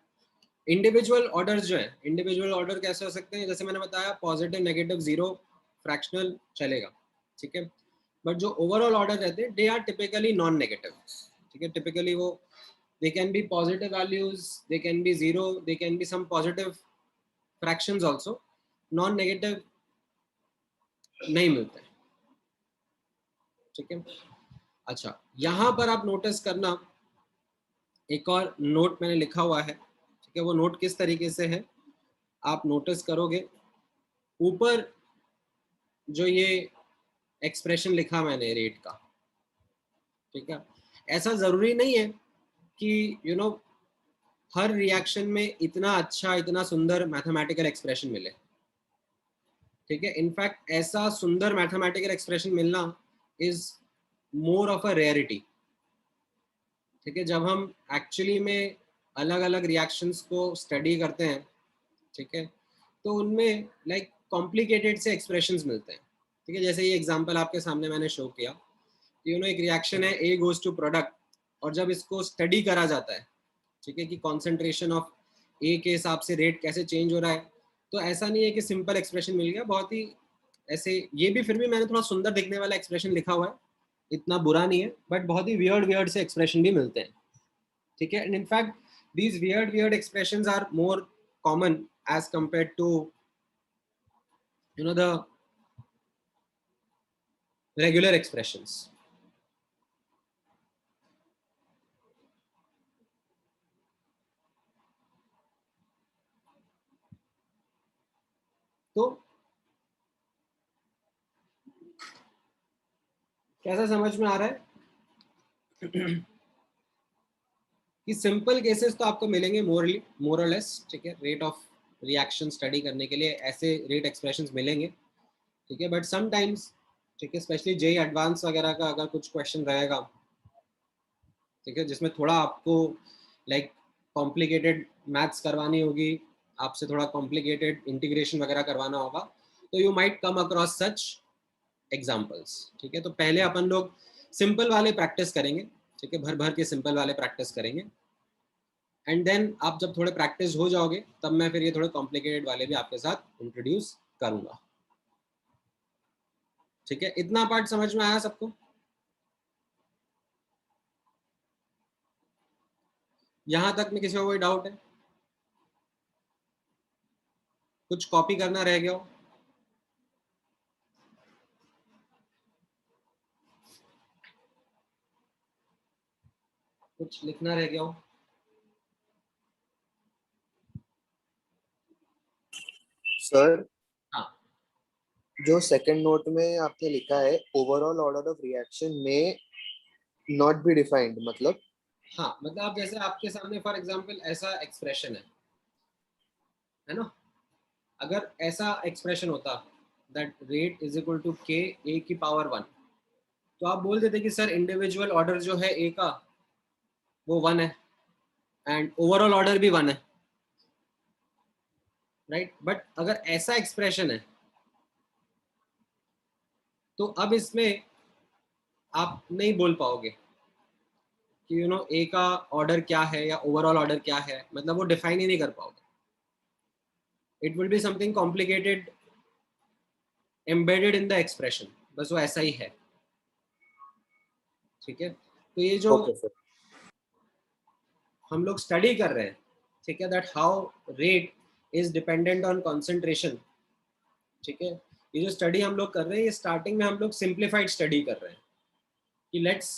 इंडिविजुअल ऑर्डर्स जो है, इंडिविजुअल ऑर्डर कैसे हो सकते हैं, जैसे मैंने बताया पॉजिटिव नेगेटिव जीरो फ्रैक्शनल चलेगा. ठीक है, बट जो ओवरऑल ऑर्डर रहते हैं they are typically non negative. ठीक है, टिपिकली वो they can be positive values, they can be zero, they can be some positive fractions also, non negative नहीं मिलते. ठीक है, अच्छा यहाँ पर आप नोटिस करना, एक और नोट मैंने लिखा हुआ है. ठीक है, वो नोट किस तरीके से है आप नोटिस करोगे, ऊपर जो ये एक्सप्रेशन लिखा मैंने रेट का. ठीक है, ऐसा जरूरी नहीं है कि हर रिएक्शन में इतना अच्छा इतना सुंदर मैथमेटिकल एक्सप्रेशन मिले. ठीक है, इनफैक्ट ऐसा सुंदर मैथमेटिकल एक्सप्रेशन मिलना is more of a rarity. ठीक है, जब हम एक्चुअली में अलग अलग रिएक्शंस को स्टडी करते हैं, ठीक है, तो उनमें लाइक कॉम्प्लिकेटेड से एक्सप्रेशंस मिलते हैं. ठीक है, जैसे ये एग्जांपल आपके सामने मैंने शो किया, एक रिएक्शन है ए गोज टू प्रोडक्ट, और जब इसको स्टडी करा जाता है, ठीक है, कि कॉन्सेंट्रेशन ऑफ ए के हिसाब से रेट कैसे चेंज हो रहा है, तो ऐसा नहीं है कि सिंपल एक्सप्रेशन मिल गया, बहुत ही ऐसे, ये भी फिर भी मैंने थोड़ा सुंदर दिखने वाला एक्सप्रेशन लिखा हुआ है, इतना बुरा नहीं है, बट बहुत ही वियर्ड वियर्ड से एक्सप्रेशन भी मिलते हैं. ठीक है, and in fact these weird expressions are more common as compared to the regular expressions. तो कैसा समझ में आ रहा है कि सिंपल केसेस तो आपको मिलेंगे मोर और लेस. ठीक है, रेट ऑफ रिएक्शन स्टडी करने के लिए ऐसे रेट एक्सप्रेशंस मिलेंगे. ठीक है, बट समटाइम्स, ठीक है, स्पेशली जेई एडवांस वगैरह का अगर कुछ क्वेश्चन रहेगा, ठीक है, जिसमें थोड़ा आपको लाइक कॉम्प्लिकेटेड मैथ्स करवानी होगी, आपसे थोड़ा कॉम्प्लिकेटेड इंटीग्रेशन वगैरह करवाना होगा, तो you might come across such examples. ठीक है, तो पहले अपन लोग सिंपल वाले प्रैक्टिस करेंगे. ठीक है, भर भर के सिंपल वाले प्रैक्टिस करेंगे, एंड देन आप जब थोड़े प्रैक्टिस हो जाओगे तब मैं फिर ये थोड़े कॉम्प्लिकेटेड वाले भी आपके साथ इंट्रोड्यूस करूंगा. ठीक है, इतना पार्ट समझ में आया सबको? यहां तक में किसी को कोई डाउट है? कुछ कॉपी करना रह गया हो? कुछ लिखना रह गया हो? सर, हाँ, जो सेकंड नोट में आपने लिखा है ओवरऑल ऑर्डर ऑफ रिएक्शन में नॉट बी डिफाइंड, मतलब हाँ, मतलब आप जैसे आपके सामने फॉर एग्जांपल ऐसा एक्सप्रेशन है ना, अगर ऐसा एक्सप्रेशन होता that rate is equal to k A की पावर 1, तो आप बोल देते कि सर इंडिविजुअल ऑर्डर जो है ए का वो 1 है एंड ओवरऑल ऑर्डर भी 1 है, राइट. बट अगर ऐसा एक्सप्रेशन है तो अब इसमें आप नहीं बोल पाओगे कि ए का ऑर्डर क्या है या ओवरऑल ऑर्डर क्या है, मतलब वो डिफाइन ही नहीं कर पाओगे. It will be something complicated embedded in the expression, बस वो ऐसा ही है. ठीक है, तो ये जो ओके सर. हम लोग स्टडी कर रहे हैं, ठीक है, that how rate is dependent on concentration. ठीक है, ये जो स्टडी हम लोग कर रहे हैं, ये स्टार्टिंग में हम लोग सिंप्लीफाइड स्टडी कर रहे हैं कि let's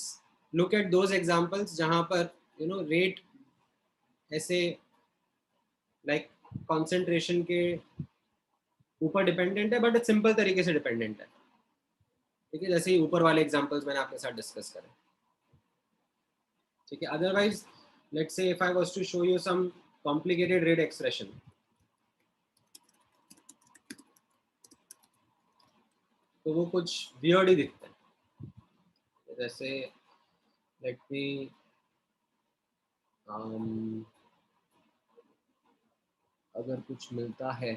look at those examples जहां पर रेट ऐसे लाइक कॉन्सेंट्रेशन के ऊपर डिपेंडेंट है, बट सिंपल तरीके से डिपेंडेंट है. ठीक है, जैसे ही ऊपर वाले एग्जांपल्स मैंने आपके साथ डिस्कस करे. ठीक है. Otherwise let's say if I was to show you some complicated rate expression, तो वो कुछ वियर्ड ही दिखता है. जैसे लेट मी अगर कुछ मिलता है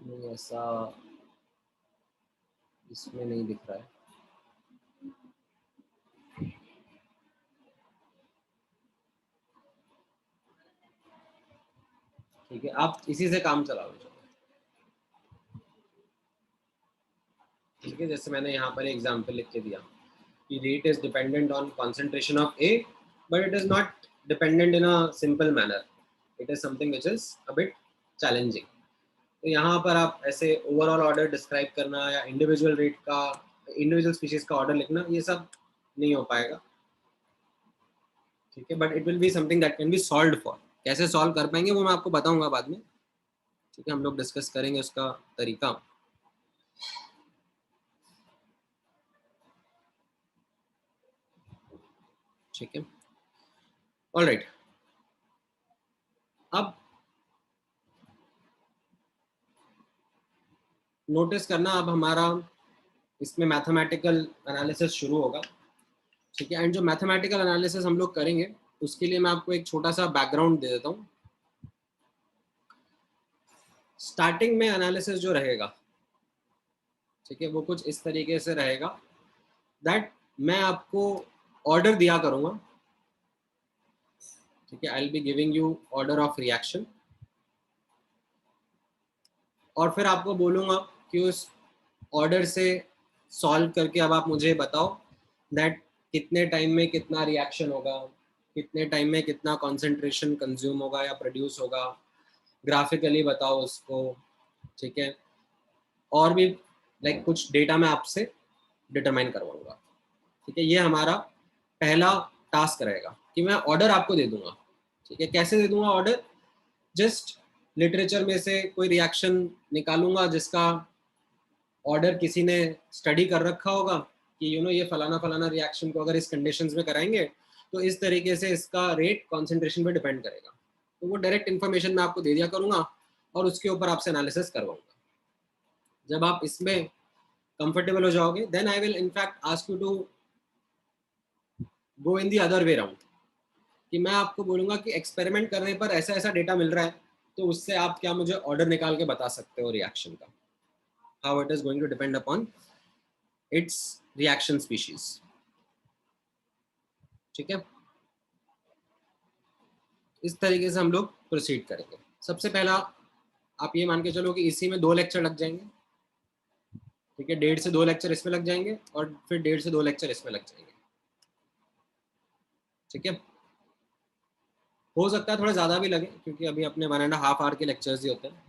नहीं, ऐसा इसमें नहीं दिख रहा है. ठीक है, आप इसी से काम चलाओ. ठीक है, जैसे मैंने यहाँ पर एग्जांपल लिख के दिया कि rate is dependent on concentration of A, but it is not dependent in a simple manner. It is something which is a bit challenging. तो यहाँ पर आप ऐसे ओवरऑल ऑर्डर डिस्क्राइब करना या इंडिविजुअल रेट का, इंडिविजुअल स्पीशीज का order लिखना, ये सब नहीं हो पाएगा. ठीक है, but it will be something that can be solved for. कैसे सॉल्व कर पाएंगे वो मैं आपको बताऊंगा बाद में. ठीक है, हम लोग डिस्कस करेंगे उसका तरीका. ठीक है, ऑलराइट. अब नोटिस करना, अब हमारा इसमें मैथमेटिकल एनालिसिस शुरू होगा. ठीक है, एंड जो मैथमेटिकल एनालिसिस हम लोग करेंगे उसके लिए मैं आपको एक छोटा सा बैकग्राउंड दे देता हूँ. स्टार्टिंग में एनालिसिस जो रहेगा, ठीक है, वो कुछ इस तरीके से रहेगा दैट मैं आपको ऑर्डर दिया करूंगा. ठीक है, I will be giving you order of reaction, और फिर आपको बोलूंगा कि उस ऑर्डर से सॉल्व करके अब आप मुझे बताओ दैट कितने टाइम में कितना रिएक्शन होगा, कितने टाइम में कितना कॉन्सेंट्रेशन कंज्यूम होगा या प्रोड्यूस होगा, ग्राफिकली बताओ उसको. ठीक है, और भी लाइक कुछ डेटा मैं आपसे डिटरमाइन करवाऊंगा. ठीक है, ये हमारा पहला टास्क रहेगा कि मैं ऑर्डर आपको दे दूंगा. ठीक है, कैसे दे दूंगा ऑर्डर? जस्ट लिटरेचर में से कोई रिएक्शन निकालूंगा जिसका ऑर्डर किसी ने स्टडी कर रखा होगा कि ये फलाना फलाना रिएक्शन को अगर इस कंडीशंस में कराएंगे तो इस तरीके से इसका रेट कॉन्सेंट्रेशन पे डिपेंड करेगा. तो वो डायरेक्ट इन्फॉर्मेशन मैं आपको दे दिया करूंगा और उसके ऊपर आपसे एनालिसिस करवाऊंगा. जब आप इसमें कंफर्टेबल हो जाओगे then I will in fact ask you to go in the other way round, कि मैं आपको बोलूंगा कि एक्सपेरिमेंट करने पर ऐसा ऐसा डेटा मिल रहा है, तो उससे आप क्या मुझे ऑर्डर निकाल के बता सकते हो रिएक्शन का, how it is going to depend upon its reaction species. ठीक है, इस तरीके से हम लोग प्रोसीड करेंगे. सबसे पहला आप ये मान के चलो कि इसी में 2 लेक्चर लग जाएंगे. ठीक है, 1.5 से 2 लेक्चर इसमें लग जाएंगे और फिर 1.5 से 2 लेक्चर इसमें लग जाएंगे. ठीक है, हो सकता है थोड़ा ज्यादा भी लगे क्योंकि अभी अपने 1.5 आवर के लेक्चर्स ही होते हैं.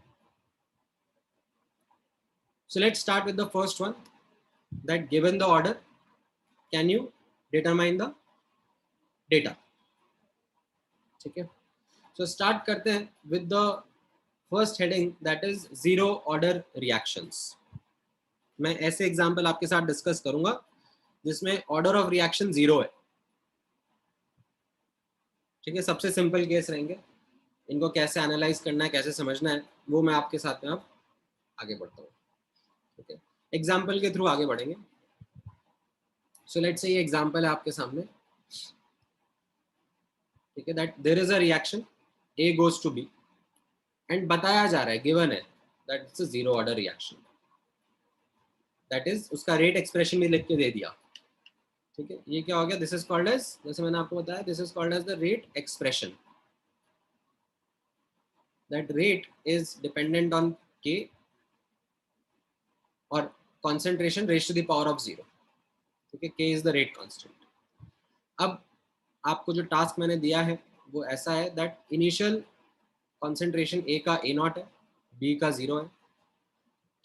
So let's start with the first one, that given the order, can you determine the data? ठीक है, so start करते हैं with the first heading, that is zero order reactions. मैं ऐसे एग्जाम्पल आपके साथ डिस्कस करूंगा जिसमें ऑर्डर ऑफ रिएक्शन 0 है. ठीक है, सबसे सिंपल केस रहेंगे. इनको कैसे एनालाइज करना है, कैसे समझना है, वो मैं आपके साथ में अब आगे बढ़ता हूँ. ठीक है, एग्जाम्पल के थ्रू आगे बढ़ेंगे. सो लेट्स से ये एग्जाम्पल है आपके सामने. ठीक है, that there is a reaction A goes to B and बताया जा रहा है, गिवन है that it's a zero order reaction. That is उसका रेट एक्सप्रेशन भी लिख के दे दिया. ठीक है, ये क्या हो गया? दिस इज कॉल्ड एज, जैसे मैंने आपको बताया, this is called as the rate expression. That rate is dependent on k और concentration raised to the power of 0. ठीक है, k is the rate constant. अब आपको जो टास्क मैंने दिया है वो ऐसा है दैट इनिशियल कॉन्सेंट्रेशन a का a0 है, b का 0 है.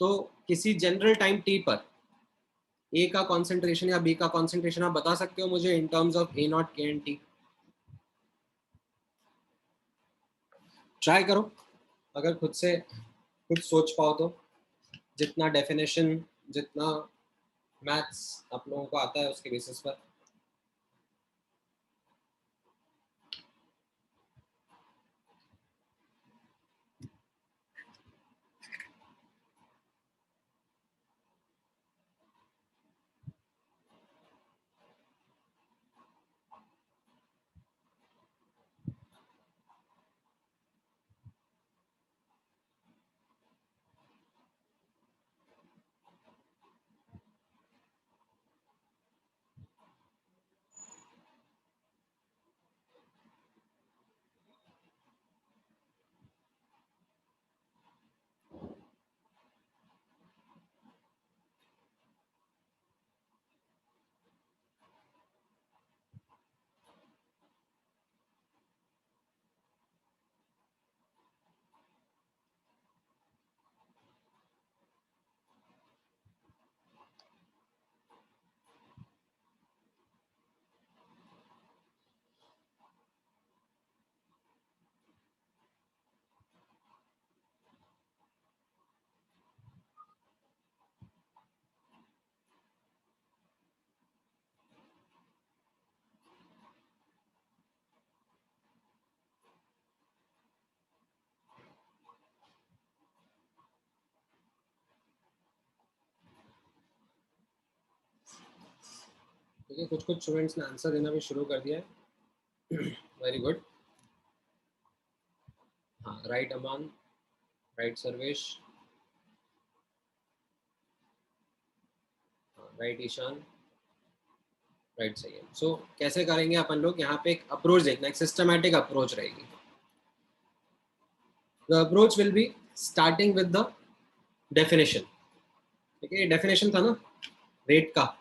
तो किसी जनरल टाइम टी पर ए का कॉन्सेंट्रेशन या बी का कॉन्सेंट्रेशन आप बता सकते हो मुझे इन टर्म्स ऑफ ए नॉट के एंड टी? ट्राई करो, अगर खुद से खुद सोच पाओ तो। जितना डेफिनेशन, जितना मैथ्स आप लोगों को आता है उसके बेसिस पर। ठीक है, कुछ कुछ स्टूडेंट्स ने आंसर देना भी शुरू कर दिया है। Very good. हाँ, right Aman, right Sarvesh, right Ishan, right सही है। सो कैसे करेंगे अपन लोग, यहाँ पे एक अप्रोच देखना, एक सिस्टमैटिक अप्रोच रहेगी। The approach will be starting with the definition. ठीक है, डेफिनेशन था ना रेट का।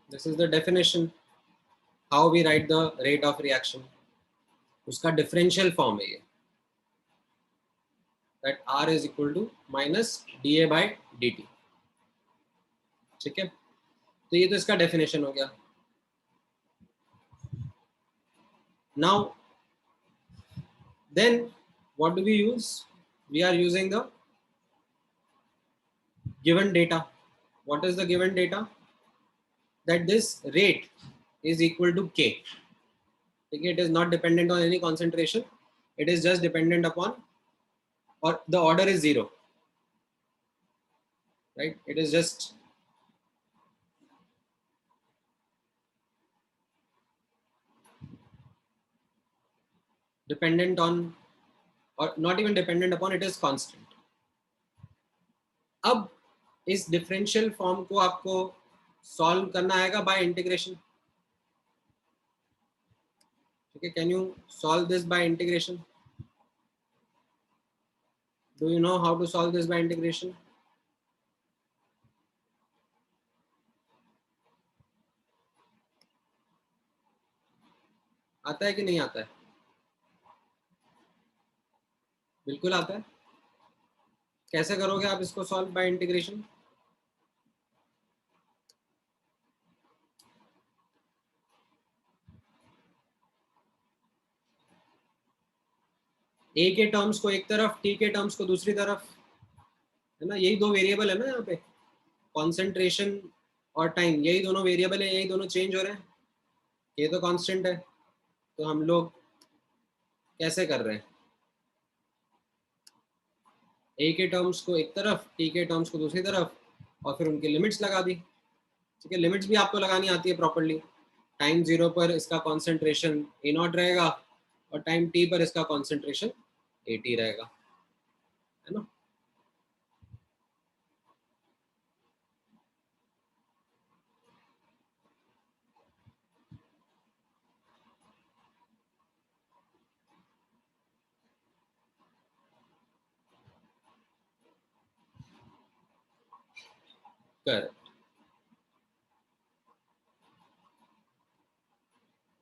This is the definition, how we write the rate of reaction. उसका डिफरेंशियल फॉर्म है ये, that R is equal to minus dA by dt। ठीक है, तो ये तो इसका डेफिनेशन हो गया। Now then what do we use? We are using the given data. What is the given data? That this rate is equal to K. Okay, it is not dependent on any concentration, it is just dependent upon, or the order is 0, right? It is just dependent on, or not even dependent upon, it is constant। अब इस differential form को आपको solve करना आएगा bye integration. ठीक है, can you solve this by integration? Do you know how to solve this by integration? आता है कि नहीं आता है? बिल्कुल आता है। कैसे करोगे आप इसको सॉल्व बाय इंटीग्रेशन? ए के टर्म्स को एक तरफ, टी के टर्म्स को दूसरी तरफ, है ना? यही दो वेरिएबल है ना यहाँ पे, कॉन्सेंट्रेशन और टाइम, यही दोनों वेरिएबल है, यही दोनों चेंज हो रहे हैं। ये तो कांस्टेंट है, तो हम लोग कैसे कर रहे हैं? ए के टर्म्स को एक तरफ, टी के टर्म्स को दूसरी तरफ, और फिर उनकी लिमिट्स लगा दी। ठीक है, लिमिट्स भी आपको लगानी आती है प्रॉपर्ली। टाइम 0 पर इसका कॉन्सेंट्रेशन ए नॉट रहेगा, और टाइम टी पर इसका कॉन्सेंट्रेशन ए टी रहेगा, है ना? करेक्ट।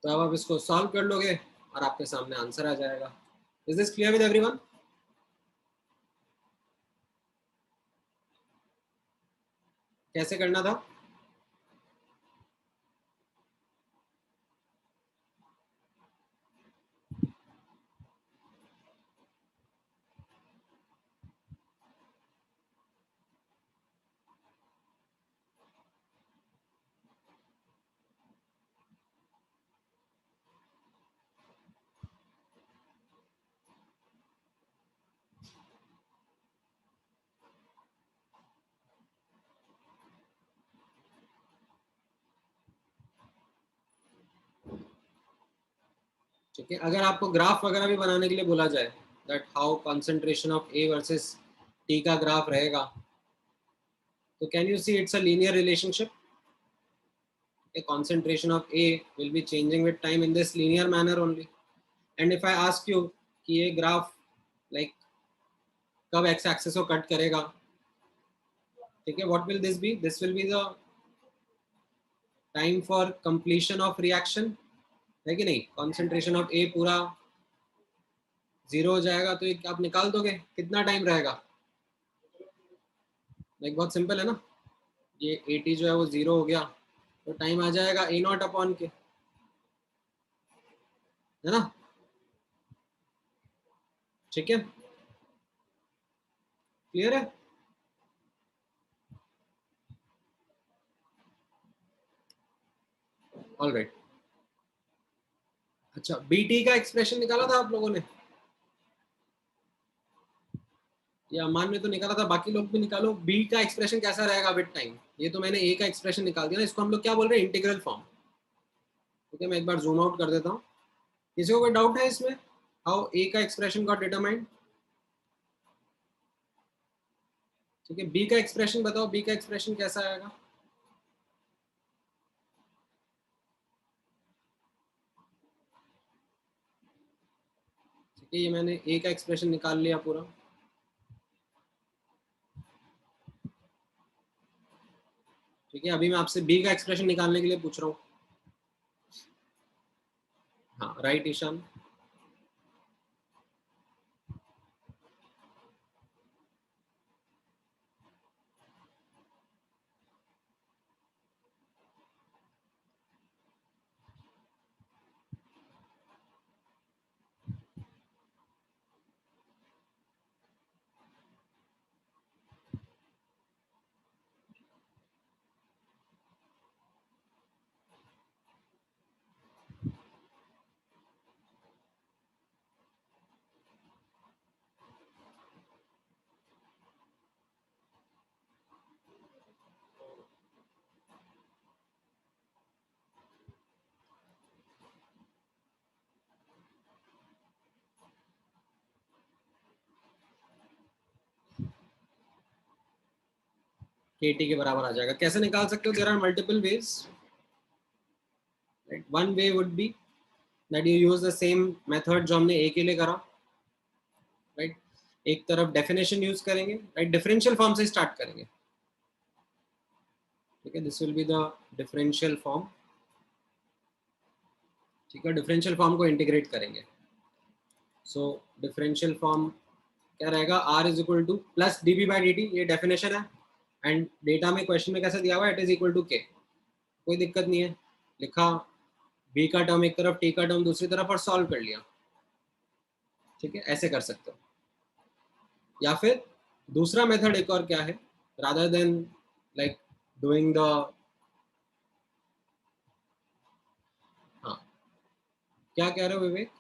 तो अब आप इसको सॉल्व कर लोगे और आपके सामने आंसर आ जाएगा। Is this clear with everyone? कैसे करना था? ठीक है, अगर आपको ग्राफ वगैरह भी बनाने के लिए बोला जाए that how concentration of A versus T का ग्राफ रहेगा, तो can you see it's a linear relationship. A concentration of A will be changing with time in this linear manner only. And if I ask you कि ये graph like कब x axis को cut करेगा, ठीक है, what will this be? This will be the time for completion of reaction, है कि नहीं? concentration of A पूरा 0 हो जाएगा तो ये आप निकाल दोगे, कितना टाइम रहेगा? like बहुत सिंपल है ना, ये AT जो है वो 0 हो गया तो टाइम आ जाएगा A नॉट अपॉन के, है ना? ठीक है, क्लियर है? ऑलराइट. अच्छा, BT का एक्सप्रेशन निकाला था आप लोगों ने? या अमान ने तो निकाला था, बाकी लोग भी निकालो. बी का एक्सप्रेशन कैसा रहेगा विद टाइम? ये तो मैंने ए का एक्सप्रेशन निकाल दिया ना, इसको हम लोग क्या बोल रहे हैं? Integral form. ठीक है, मैं एक बार जूम आउट कर देता हूँ. किसी को कोई डाउट है इसमें हाउ ए का एक्सप्रेशन गॉट डिटरमाइंड? ठीक है, बी का एक्सप्रेशन बताओ, बी का एक्सप्रेशन कैसा आएगा? ठीक है, ये मैंने ए का एक्सप्रेशन निकाल लिया पूरा. ठीक है, अभी मैं आपसे बी का एक्सप्रेशन निकालने के लिए पूछ रहा हूँ. हाँ, राइट ईशान. KT के बराबर आ जाएगा. कैसे निकाल सकते हो? There are multiple ways. One way would be that you use the same method जो हमने ए के लिए करा. राइट, एक तरफ डेफिनेशन यूज करेंगे, राइट, डिफरेंशियल फॉर्म से स्टार्ट करेंगे. ठीक है, this will be the differential form. ठीक है, डिफरेंशियल फॉर्म को इंटीग्रेट करेंगे. सो डिफरेंशियल फॉर्म क्या रहेगा? r is equal to plus dB by dt, ये डेफिनेशन है. एंड डेटा में क्वेश्चन में कैसे दिया हुआ है? It is equal to k. कोई दिक्कत नहीं है, लिखा b का टर्म एक तरफ, t का टर्म दूसरी तरफ और सॉल्व कर लिया. ठीक है, ऐसे कर सकते हो. या फिर दूसरा मेथड एक और क्या है, rather than like doing the, हाँ, क्या कह रहे हो विवेक?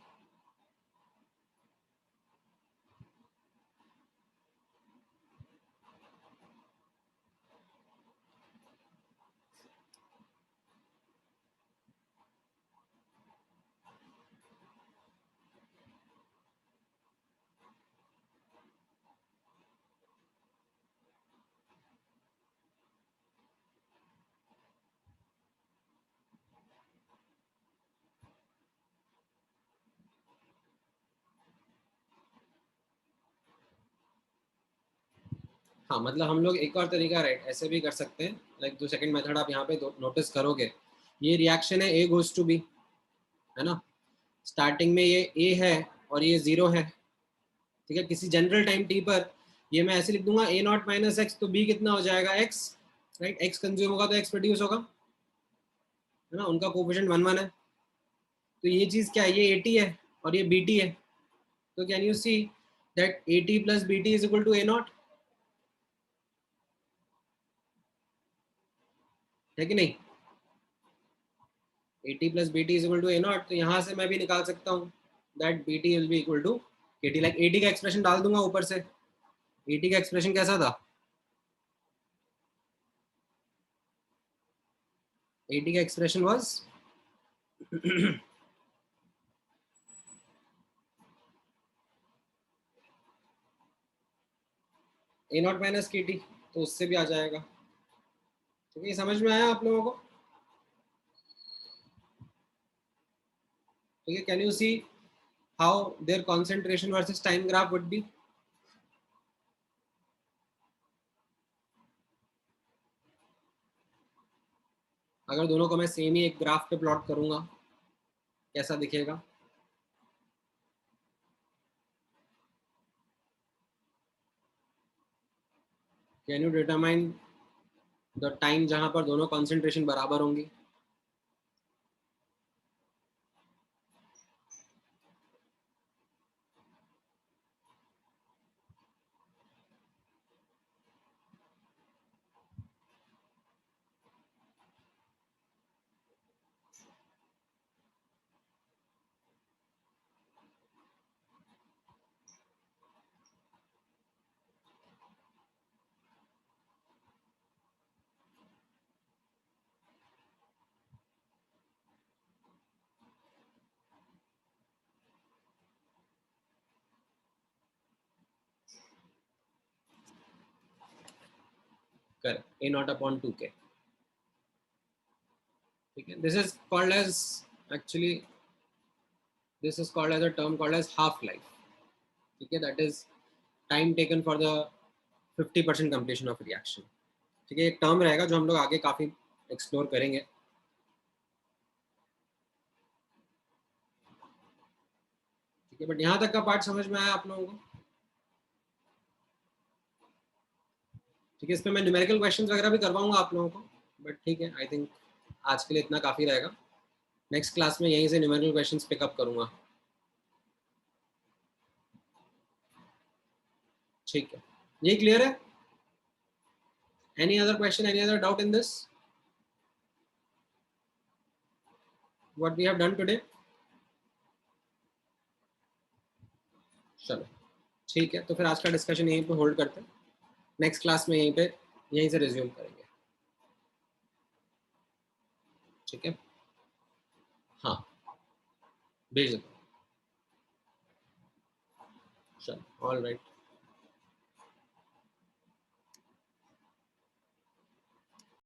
हाँ, मतलब हम लोग एक और तरीका, राइट, ऐसे भी कर सकते हैं. लाइक जो सेकंड मेथड आप यहाँ पे नोटिस करोगे, ये रिएक्शन है A गोज टू B, है ना? स्टार्टिंग में ये A है और ये 0 है, ठीक है, किसी जनरल टाइम t पर ये मैं ऐसे लिख दूंगा a नॉट माइनस एक्स, तो b कितना हो जाएगा x, राइट, x कंज्यूम होगा तो x प्रोड्यूस होगा, है ना, उनका कोफिशिएंट 1 1 है। तो ये चीज क्या है, ये at है और ये bt है, तो can you see that at plus bt is equal to a naught, है कि नहीं, at plus bt is equal to a naught, तो यहाँ से मैं भी निकाल सकता हूँ that bt will be equal to at, like at का एक्सप्रेशन डाल दूंगा ऊपर से। at का एक्सप्रेशन कैसा था, at का expression was a not minus के टी, तो उससे भी आ जाएगा, ठीक है, ये समझ में आया आप लोगों को, ठीक है, can you see how their concentration versus time graph would be. अगर दोनों को मैं सेम ही एक ग्राफ पे प्लॉट करूंगा कैसा दिखेगा, can you determine the time जहां पर दोनों कॉन्सेंट्रेशन बराबर होंगी। कर ए नॉट अपॉन 2k, ठीक है, this is called as, actually this is called as a term called as half life, ठीक है, that is time taken for the 50% completion of reaction, ठीक है, एक टर्म रहेगा जो हम लोग आगे काफी एक्सप्लोर करेंगे, ठीक है, बट यहाँ तक का पार्ट समझ में आया आप लोगों को, ठीक है, इसमें मैं न्यूमेरिकल क्वेश्चंस वगैरह भी करवाऊंगा आप लोगों को, बट ठीक है, आई थिंक आज के लिए इतना काफी रहेगा, नेक्स्ट क्लास में यहीं से न्यूमेरिकल क्वेश्चंस पिकअप करूंगा, ठीक है, ये क्लियर है, any other question, any other doubt in this what we have done today, चलो ठीक है, तो फिर आज का डिस्कशन यहीं पे होल्ड करते हैं, नेक्स्ट क्लास में यहीं से रिज्यूम करेंगे, ठीक है, हाँ भेज दो, चलो ऑल राइट।